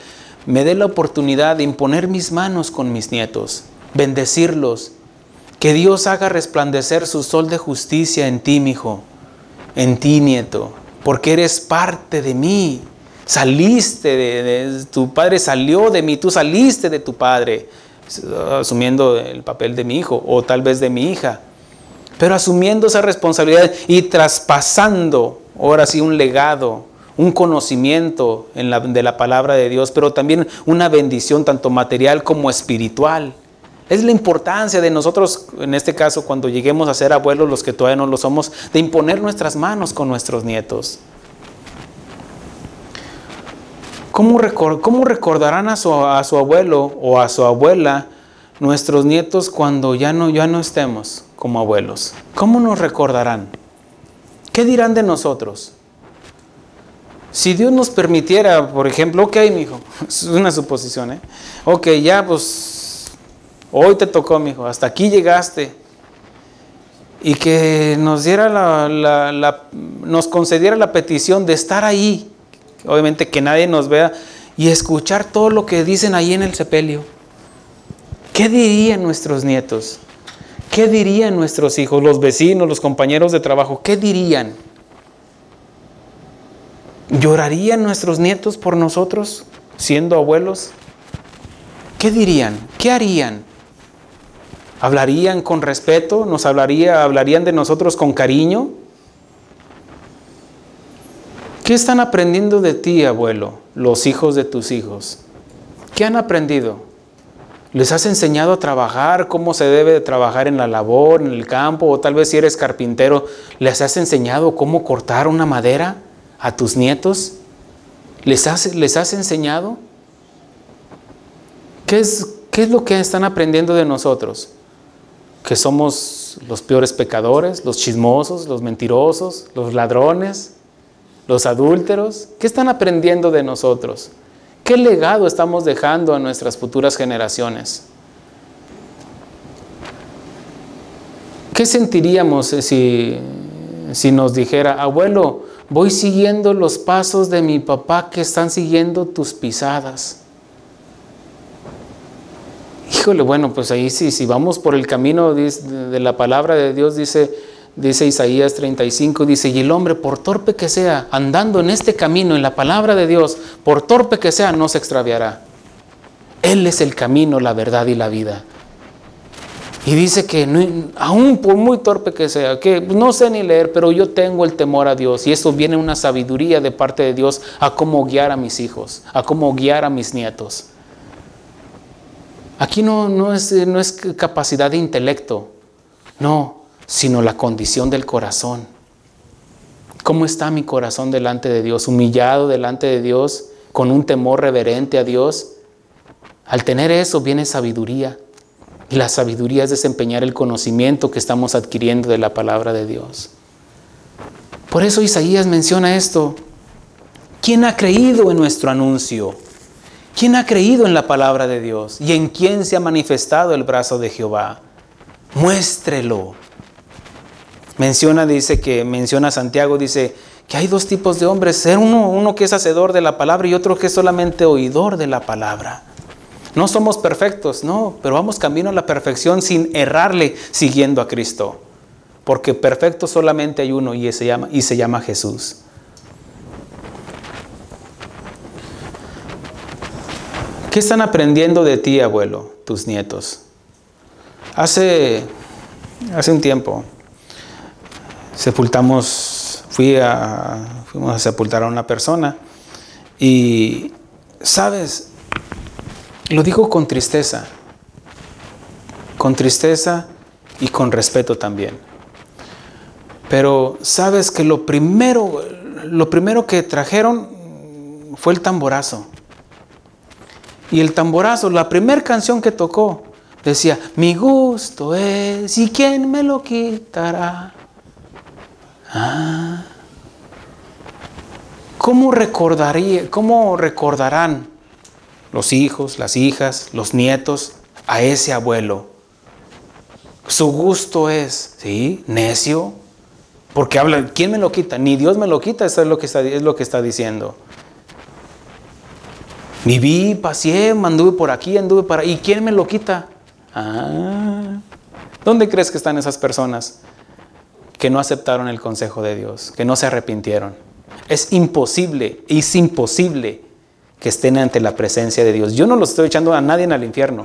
me dé la oportunidad de imponer mis manos con mis nietos, bendecirlos, que Dios haga resplandecer su sol de justicia en ti, mi hijo, en ti, nieto, porque eres parte de mí. Saliste tu padre salió de mí, tú saliste de tu padre, asumiendo el papel de mi hijo o tal vez de mi hija, pero asumiendo esa responsabilidad y traspasando ahora sí un legado, un conocimiento de la palabra de Dios, pero también una bendición tanto material como espiritual. Es la importancia de nosotros, en este caso, cuando lleguemos a ser abuelos, los que todavía no lo somos, de imponer nuestras manos con nuestros nietos. ¿Cómo recordarán a su abuelo o a su abuela nuestros nietos cuando ya no estemos como abuelos? ¿Cómo nos recordarán? ¿Qué dirán de nosotros? Si Dios nos permitiera, por ejemplo, ok, mijo, es una suposición, ok, ya pues, hoy te tocó, mijo, hasta aquí llegaste, y que nos diera nos concediera la petición de estar ahí, obviamente que nadie nos vea, y escuchar todo lo que dicen ahí en el sepelio. ¿Qué dirían nuestros nietos? ¿Qué dirían nuestros hijos, los vecinos, los compañeros de trabajo? ¿Qué dirían? ¿Llorarían nuestros nietos por nosotros, siendo abuelos? ¿Qué dirían? ¿Qué harían? ¿Hablarían con respeto? ¿Hablarían de nosotros con cariño? ¿Qué están aprendiendo de ti, abuelo, los hijos de tus hijos? ¿Qué han aprendido? ¿Les has enseñado a trabajar, cómo se debe de trabajar en la labor, en el campo? O tal vez si eres carpintero, ¿les has enseñado cómo cortar una madera a tus nietos? ¿Les has enseñado? ¿Qué es lo que están aprendiendo de nosotros? ¿Que somos los peores pecadores, los chismosos, los mentirosos, los ladrones, los adúlteros? ¿Qué están aprendiendo de nosotros? ¿Qué legado estamos dejando a nuestras futuras generaciones? ¿Qué sentiríamos si nos dijera, abuelo, voy siguiendo los pasos de mi papá que están siguiendo tus pisadas? Híjole, bueno, pues ahí sí, si vamos por el camino de la palabra de Dios, dice Isaías 35, dice, y el hombre, por torpe que sea, andando en este camino, en la palabra de Dios, por torpe que sea, no se extraviará. Él es el camino, la verdad y la vida. Y dice que aún por muy torpe que sea, que no sé ni leer, pero yo tengo el temor a Dios. Y eso viene una sabiduría de parte de Dios a cómo guiar a mis hijos, a cómo guiar a mis nietos. Aquí no es capacidad de intelecto, no, sino la condición del corazón. ¿Cómo está mi corazón delante de Dios? Humillado delante de Dios, con un temor reverente a Dios. Al tener eso viene sabiduría. Y la sabiduría es desempeñar el conocimiento que estamos adquiriendo de la palabra de Dios. Por eso Isaías menciona esto. ¿Quién ha creído en nuestro anuncio? ¿Quién ha creído en la palabra de Dios? ¿Y en quién se ha manifestado el brazo de Jehová? Muéstrelo. Menciona Santiago, dice que hay dos tipos de hombres. Uno que es hacedor de la palabra y otro que es solamente oidor de la palabra. No somos perfectos, no, pero vamos camino a la perfección sin errarle siguiendo a Cristo. Porque perfecto solamente hay uno y se llama Jesús. ¿Qué están aprendiendo de ti, abuelo, tus nietos? Hace un tiempo fuimos a sepultar a una persona y, ¿sabes? Lo digo con tristeza y con respeto también. Pero sabes que lo primero que trajeron fue el tamborazo. Y el tamborazo, la primera canción que tocó, decía, mi gusto es, ¿y quién me lo quitará? ¿Cómo recordarán los hijos, las hijas, los nietos a ese abuelo? Su gusto es, ¿sí? Necio. Porque habla, ¿quién me lo quita? Ni Dios me lo quita, eso es lo que está diciendo. Viví, paseé, anduve por aquí, anduve para ahí. ¿Y quién me lo quita? ¿Dónde crees que están esas personas que no aceptaron el consejo de Dios, que no se arrepintieron? Es imposible que estén ante la presencia de Dios. Yo no los estoy echando a nadie al infierno.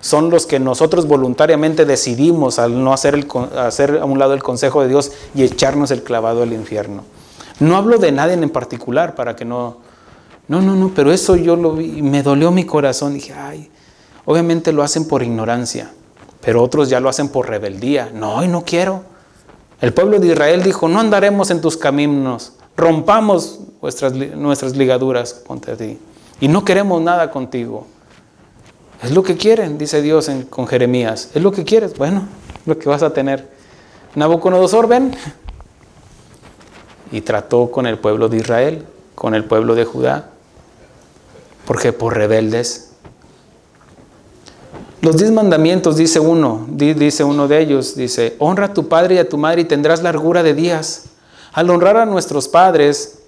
Son los que nosotros voluntariamente decidimos al no hacer a un lado el consejo de Dios y echarnos el clavado al infierno. No hablo de nadie en particular para que no, pero eso yo lo vi y me dolió mi corazón. Dije, obviamente lo hacen por ignorancia, pero otros ya lo hacen por rebeldía. No quiero. El pueblo de Israel dijo, no andaremos en tus caminos, rompamos nuestras ligaduras contra ti. Y no queremos nada contigo. Es lo que quieren, dice Dios con Jeremías. Es lo que quieres, bueno, lo que vas a tener. Nabucodonosor, ven. Y trató con el pueblo de Israel, con el pueblo de Judá. Porque por rebeldes. Los 10 mandamientos, dice uno de ellos, dice, honra a tu padre y a tu madre y tendrás largura de días. Al honrar a nuestros padres,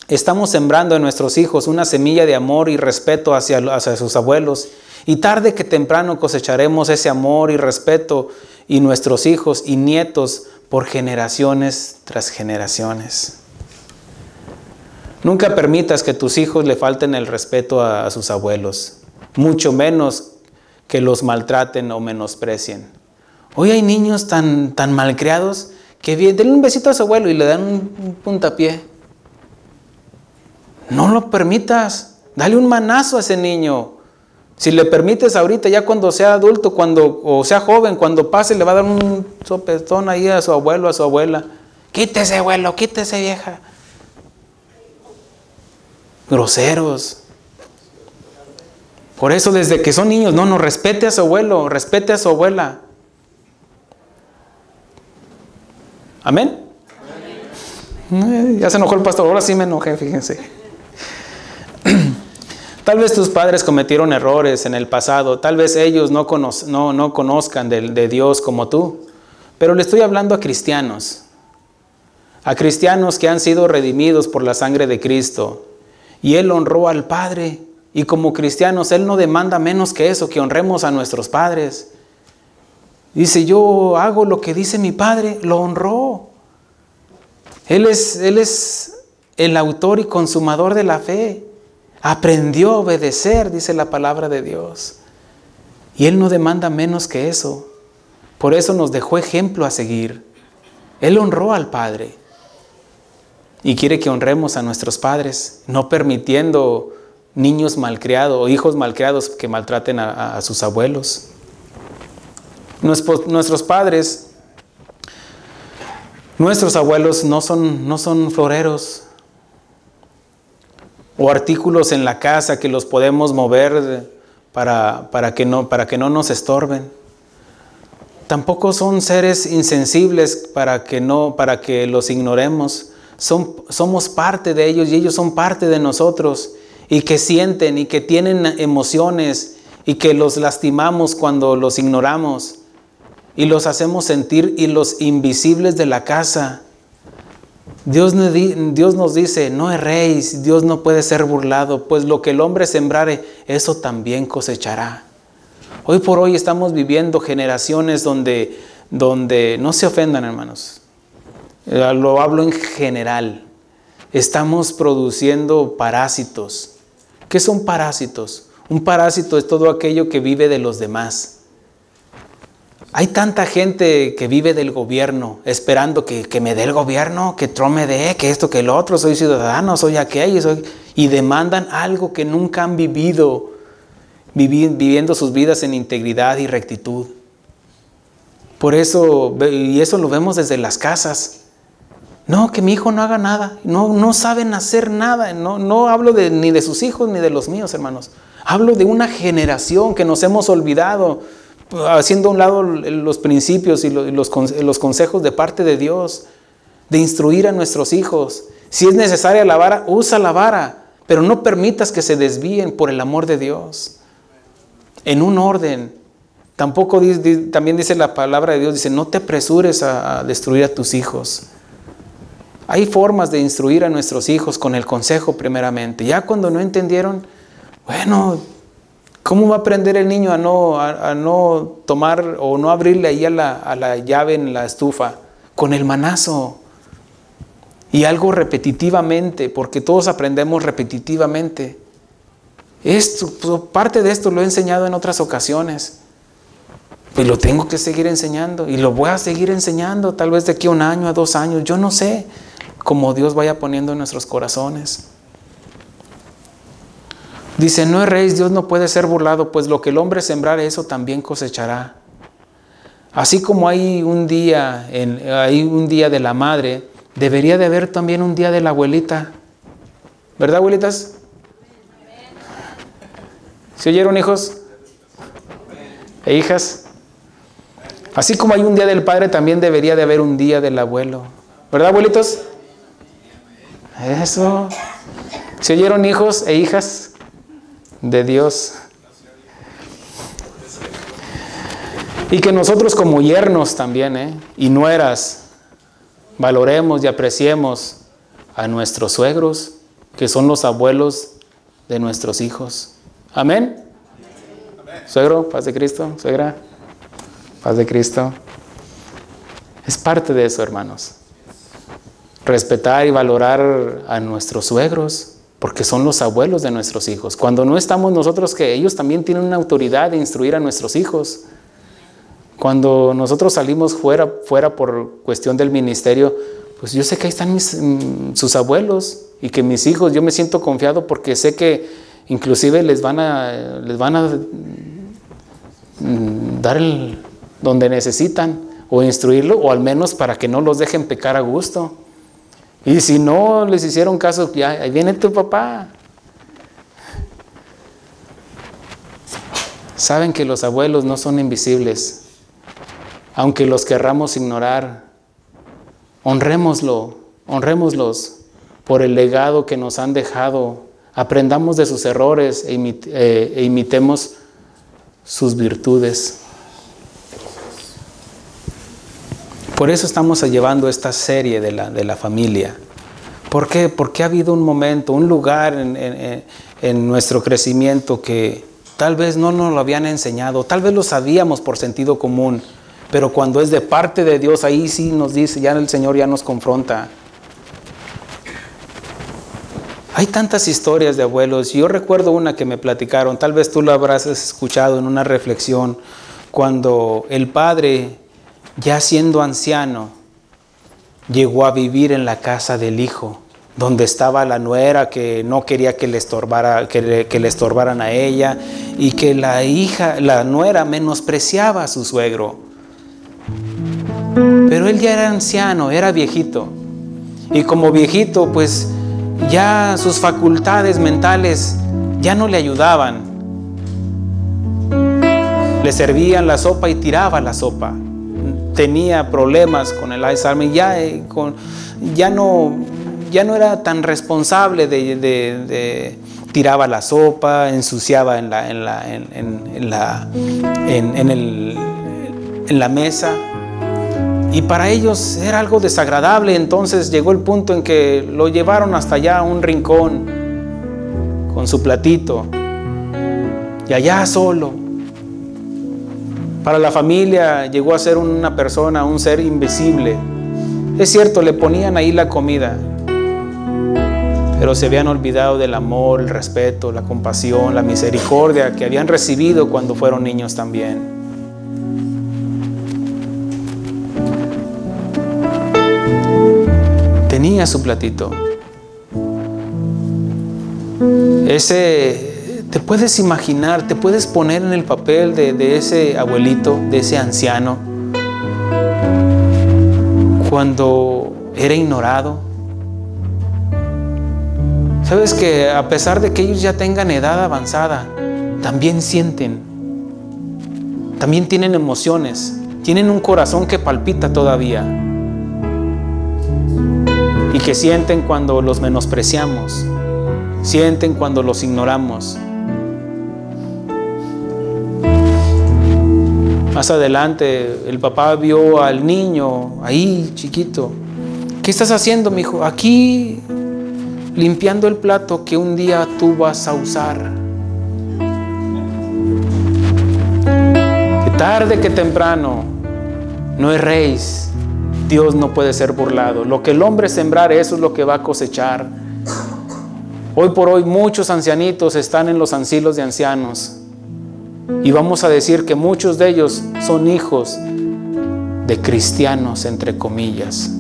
estamos sembrando en nuestros hijos una semilla de amor y respeto hacia sus abuelos. Y tarde que temprano cosecharemos ese amor y respeto y nuestros hijos y nietos por generaciones tras generaciones. Nunca permitas que tus hijos le falten el respeto a sus abuelos, mucho menos que los maltraten o menosprecien. Hoy hay niños tan malcriados que denle un besito a su abuelo y le dan un puntapié. No lo permitas, dale un manazo a ese niño. Si le permites ahorita, ya cuando sea adulto, o sea joven, cuando pase, le va a dar un sopetón ahí a su abuelo, a su abuela. Quítese, abuelo, quítese, vieja. Groseros. Por eso, desde que son niños, no, respete a su abuelo, respete a su abuela. ¿Amén? Ya se enojó el pastor, ahora sí me enojé, fíjense. Tal vez tus padres cometieron errores en el pasado, tal vez ellos no conozcan de Dios como tú, pero le estoy hablando a cristianos que han sido redimidos por la sangre de Cristo, y Él honró al Padre, y como cristianos Él no demanda menos que eso, que honremos a nuestros padres. Dice, yo hago lo que dice mi Padre, lo honró. Él es el autor y consumador de la fe. Aprendió a obedecer, dice la palabra de Dios. Y Él no demanda menos que eso. Por eso nos dejó ejemplo a seguir. Él honró al Padre. Y quiere que honremos a nuestros padres, no permitiendo niños malcriados o hijos malcriados que maltraten a sus abuelos. Nuestros padres, nuestros abuelos no son floreros o artículos en la casa que los podemos mover para que no nos estorben. Tampoco son seres insensibles para que los ignoremos. Somos parte de ellos y ellos son parte de nosotros, y que sienten y que tienen emociones y que los lastimamos cuando los ignoramos y los hacemos sentir y los invisibles de la casa. Dios nos dice, no erréis, Dios no puede ser burlado, pues lo que el hombre sembrare, eso también cosechará. Hoy por hoy estamos viviendo generaciones donde no se ofendan, hermanos, lo hablo en general, estamos produciendo parásitos. ¿Qué son parásitos? Un parásito es todo aquello que vive de los demás. Hay tanta gente que vive del gobierno, esperando que me dé el gobierno, que Trump me dé, que esto, que lo otro, soy ciudadano, soy aquello, y demandan algo que nunca han vivido, viviendo sus vidas en integridad y rectitud. Por eso, y eso lo vemos desde las casas. No, que mi hijo no haga nada, no saben hacer nada. No hablo ni de sus hijos ni de los míos, hermanos. Hablo de una generación que nos hemos olvidado, haciendo a un lado los principios y los consejos de parte de Dios, de instruir a nuestros hijos. Si es necesaria la vara, usa la vara, pero no permitas que se desvíen por el amor de Dios. En un orden. Tampoco también dice la palabra de Dios, dice, no te apresures a destruir a tus hijos. Hay formas de instruir a nuestros hijos con el consejo primeramente. Ya cuando no entendieron, bueno, ¿cómo va a aprender el niño a no tomar o no abrirle ahí a la llave en la estufa? Con el manazo. Y algo repetitivamente, porque todos aprendemos repetitivamente. Parte de esto lo he enseñado en otras ocasiones. Y lo tengo que seguir enseñando. Y lo voy a seguir enseñando, tal vez de aquí a 1 año, a 2 años. Yo no sé, como Dios vaya poniendo en nuestros corazones. Dice, no erréis, Dios no puede ser burlado, pues lo que el hombre sembrare, eso también cosechará. Así como hay un día de la madre, debería de haber también un día de la abuelita. ¿Verdad, abuelitas? ¿Se oyeron, hijos? ¿E hijas? Así como hay un día del padre, también debería de haber un día del abuelo. ¿Verdad, abuelitos? Eso. ¿Se oyeron, hijos e hijas de Dios? Y que nosotros como yernos también, y nueras, valoremos y apreciemos a nuestros suegros, que son los abuelos de nuestros hijos. Amén. Suegro, paz de Cristo. Suegra, paz de Cristo. Es parte de eso, hermanos. Respetar y valorar a nuestros suegros, porque son los abuelos de nuestros hijos. Cuando no estamos nosotros, que ellos también tienen una autoridad de instruir a nuestros hijos. Cuando nosotros salimos fuera por cuestión del ministerio, pues yo sé que ahí están sus abuelos, y que mis hijos, yo me siento confiado porque sé que inclusive les van a dar donde necesitan, o instruirlo, o al menos para que no los dejen pecar a gusto. Y si no les hicieron caso, ya, ahí viene tu papá. Saben que los abuelos no son invisibles, aunque los querramos ignorar. Honrémoslos por el legado que nos han dejado. Aprendamos de sus errores e imitemos sus virtudes. Por eso estamos llevando esta serie de la familia. ¿Por qué? Porque ha habido un momento, un lugar en nuestro crecimiento que tal vez no nos lo habían enseñado, tal vez lo sabíamos por sentido común, pero cuando es de parte de Dios, ahí sí nos dice, ya el Señor ya nos confronta. Hay tantas historias de abuelos. Yo recuerdo una que me platicaron, tal vez tú la habrás escuchado en una reflexión, cuando el padre, ya siendo anciano, llegó a vivir en la casa del hijo, donde estaba la nuera que no quería que le estorbaran a ella, y que la nuera menospreciaba a su suegro. Pero él ya era anciano, era viejito, y como viejito, pues ya sus facultades mentales ya no le ayudaban. Le servían la sopa y tiraba la sopa. Tenía problemas con el Alzheimer, ya no era tan responsable tiraba la sopa, ensuciaba en la mesa, y para ellos era algo desagradable. Entonces llegó el punto en que lo llevaron hasta allá a un rincón con su platito, y allá solo. Para la familia llegó a ser una persona, un ser invisible. Es cierto, le ponían ahí la comida, pero se habían olvidado del amor, el respeto, la compasión, la misericordia que habían recibido cuando fueron niños también. Tenía su platito. Te puedes imaginar, te puedes poner en el papel de ese abuelito, de ese anciano, cuando era ignorado. Sabes que a pesar de que ellos ya tengan edad avanzada, también sienten, también tienen emociones, tienen un corazón que palpita todavía, y que sienten cuando los menospreciamos, sienten cuando los ignoramos. Más adelante el papá vio al niño ahí chiquito. ¿Qué estás haciendo, mijo? Aquí limpiando el plato que un día tú vas a usar. Que tarde que temprano, no erréis. Dios no puede ser burlado. Lo que el hombre sembrar, eso es lo que va a cosechar. Hoy por hoy muchos ancianitos están en los asilos de ancianos. Y vamos a decir que muchos de ellos son hijos de cristianos, entre comillas.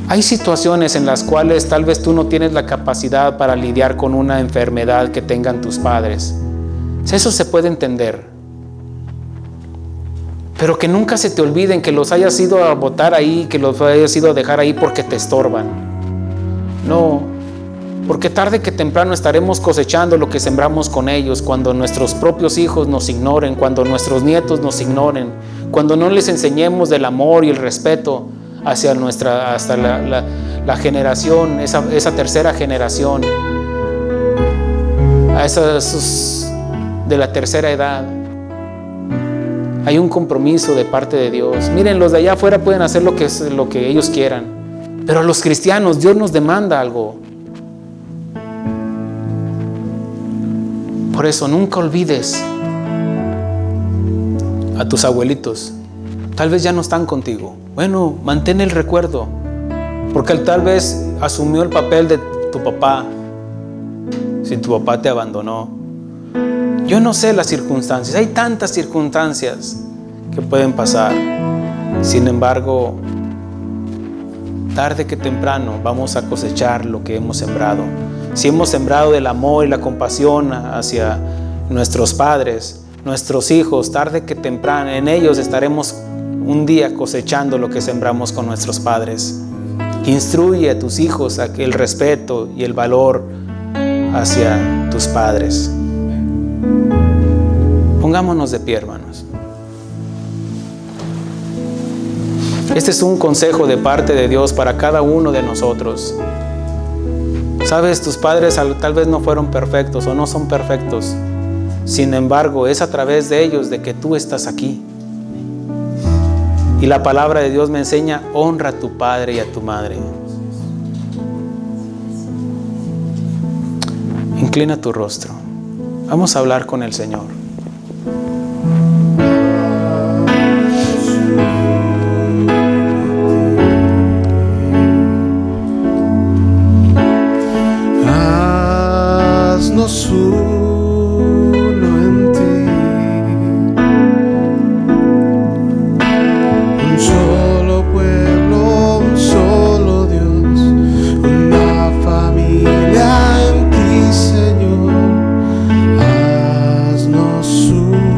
Hay situaciones en las cuales tal vez tú no tienes la capacidad para lidiar con una enfermedad que tengan tus padres. Eso se puede entender. Pero que nunca se te olviden que los hayas ido a botar ahí, que los hayas ido a dejar ahí porque te estorban. No. Porque tarde que temprano estaremos cosechando lo que sembramos con ellos, cuando nuestros propios hijos nos ignoren, cuando nuestros nietos nos ignoren, cuando no les enseñemos del amor y el respeto hasta la generación, esa tercera generación, a esos de la tercera edad. Hay un compromiso de parte de Dios. Miren, los de allá afuera pueden hacer lo que ellos quieran, pero a los cristianos Dios nos demanda algo. Por eso nunca olvides a tus abuelitos. Tal vez ya no están contigo. Bueno, mantén el recuerdo, porque él tal vez asumió el papel de tu papá, si tu papá te abandonó. Yo no sé las circunstancias, hay tantas circunstancias que pueden pasar. Sin embargo, tarde que temprano vamos a cosechar lo que hemos sembrado. si hemos sembrado el amor y la compasión hacia nuestros padres, nuestros hijos, tarde que temprano, en ellos estaremos un día cosechando lo que sembramos con nuestros padres. Instruye a tus hijos a que el respeto y el valor hacia tus padres. Pongámonos de pie, hermanos. Este es un consejo de parte de Dios para cada uno de nosotros. Sabes, tus padres tal vez no fueron perfectos o no son perfectos. Sin embargo, es a través de ellos de que tú estás aquí. Y la palabra de Dios me enseña: honra a tu padre y a tu madre. Inclina tu rostro. Vamos a hablar con el Señor. Haznos uno en ti, un solo pueblo, un solo Dios, una familia en ti, Señor. Haznos uno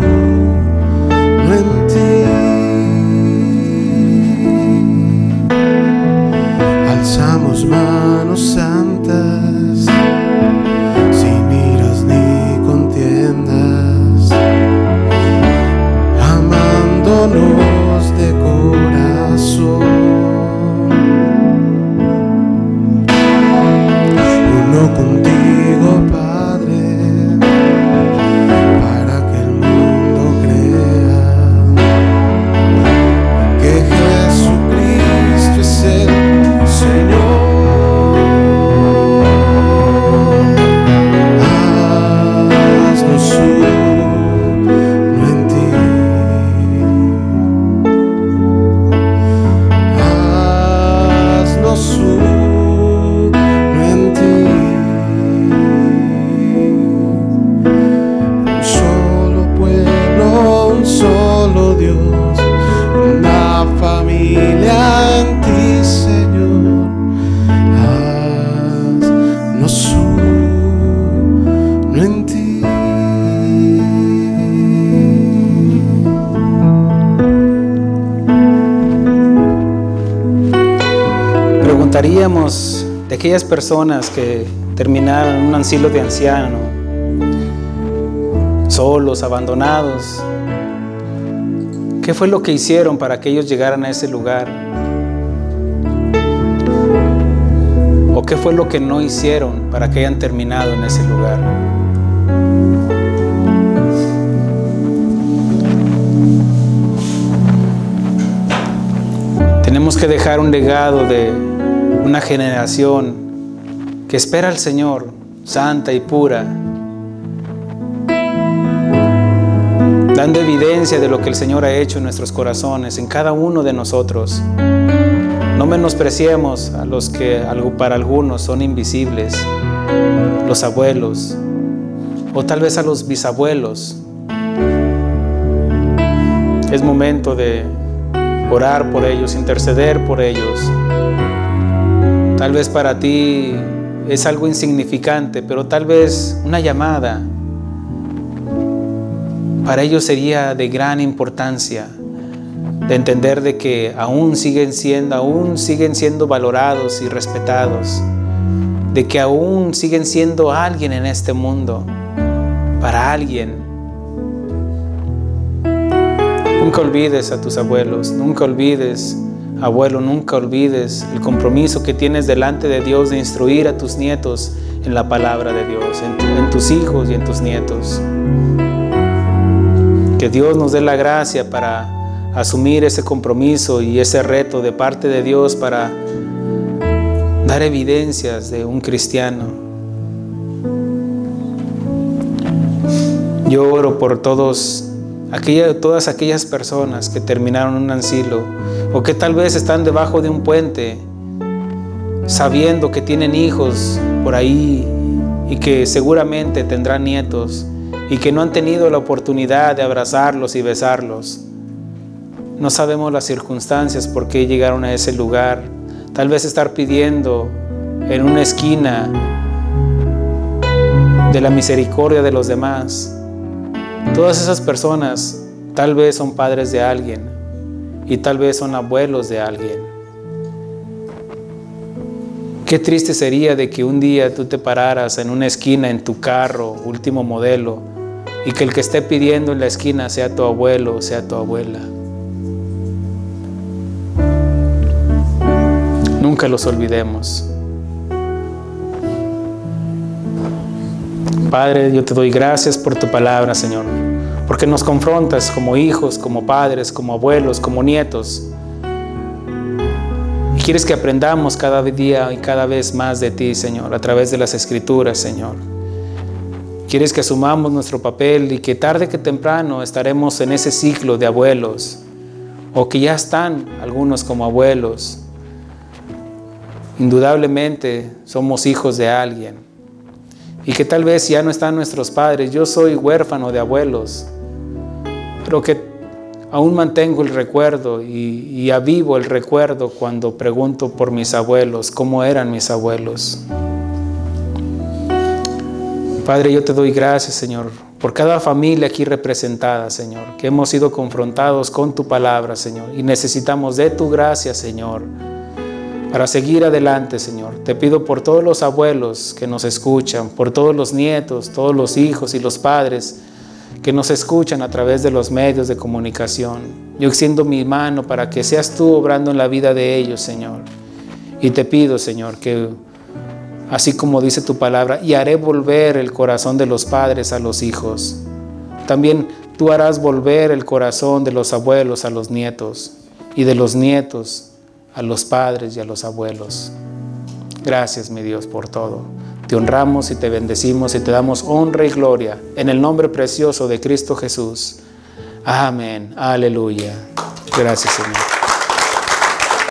en ti. Alzamos manos santas, sin iras ni contiendas, amándonos de corazón, uno contigo, Padre, para que el mundo crea que Jesucristo es el Señor. Preguntaríamos de aquellas personas que terminaron en un asilo de ancianos, solos, abandonados, ¿qué fue lo que hicieron para que ellos llegaran a ese lugar? ¿O qué fue lo que no hicieron para que hayan terminado en ese lugar? Tenemos que dejar un legado de una generación que espera al Señor, santa y pura, dando evidencia de lo que el Señor ha hecho en nuestros corazones, en cada uno de nosotros. No menospreciemos a los que para algunos son invisibles, los abuelos, o tal vez a los bisabuelos. Es momento de orar por ellos, interceder por ellos. Tal vez para ti es algo insignificante, pero tal vez una llamada para ellos sería de gran importancia, de entender de que aún siguen siendo valorados y respetados, de que aún siguen siendo alguien en este mundo, para alguien. Nunca olvides a tus abuelos, nunca olvides, abuelo, nunca olvides el compromiso que tienes delante de Dios de instruir a tus nietos en la palabra de Dios, en tus hijos y en tus nietos. Que Dios nos dé la gracia para asumir ese compromiso y ese reto de parte de Dios para dar evidencias de un cristiano. Yo oro por todas aquellas personas que terminaron un asilo o que tal vez están debajo de un puente sabiendo que tienen hijos por ahí y que seguramente tendrán nietos y que no han tenido la oportunidad de abrazarlos y besarlos. No sabemos las circunstancias por qué llegaron a ese lugar. Tal vez estar pidiendo en una esquina de la misericordia de los demás. Todas esas personas tal vez son padres de alguien y tal vez son abuelos de alguien. Qué triste sería de que un día tú te pararas en una esquina en tu carro, último modelo, y que el que esté pidiendo en la esquina sea tu abuelo o sea tu abuela. Nunca los olvidemos. Padre, yo te doy gracias por tu palabra, Señor, porque nos confrontas como hijos, como padres, como abuelos, como nietos. Y quieres que aprendamos cada día y cada vez más de ti, Señor, a través de las Escrituras, Señor. Quieres que asumamos nuestro papel y que tarde que temprano estaremos en ese ciclo de abuelos, o que ya están algunos como abuelos. Indudablemente somos hijos de alguien. Y que tal vez ya no están nuestros padres. Yo soy huérfano de abuelos, pero que aún mantengo el recuerdo y avivo el recuerdo cuando pregunto por mis abuelos, cómo eran mis abuelos. Padre, yo te doy gracias, Señor, por cada familia aquí representada, Señor, que hemos sido confrontados con tu palabra, Señor, y necesitamos de tu gracia, Señor, para seguir adelante, Señor. Te pido por todos los abuelos que nos escuchan, por todos los nietos, todos los hijos y los padres que nos escuchan a través de los medios de comunicación. Yo extiendo mi mano para que seas tú obrando en la vida de ellos, Señor. Y te pido, Señor, que así como dice tu palabra, y haré volver el corazón de los padres a los hijos, también tú harás volver el corazón de los abuelos a los nietos y de los nietos a los padres y a los abuelos. Gracias, mi Dios, por todo. Te honramos y te bendecimos y te damos honra y gloria en el nombre precioso de Cristo Jesús. Amén. Aleluya. Gracias, Señor.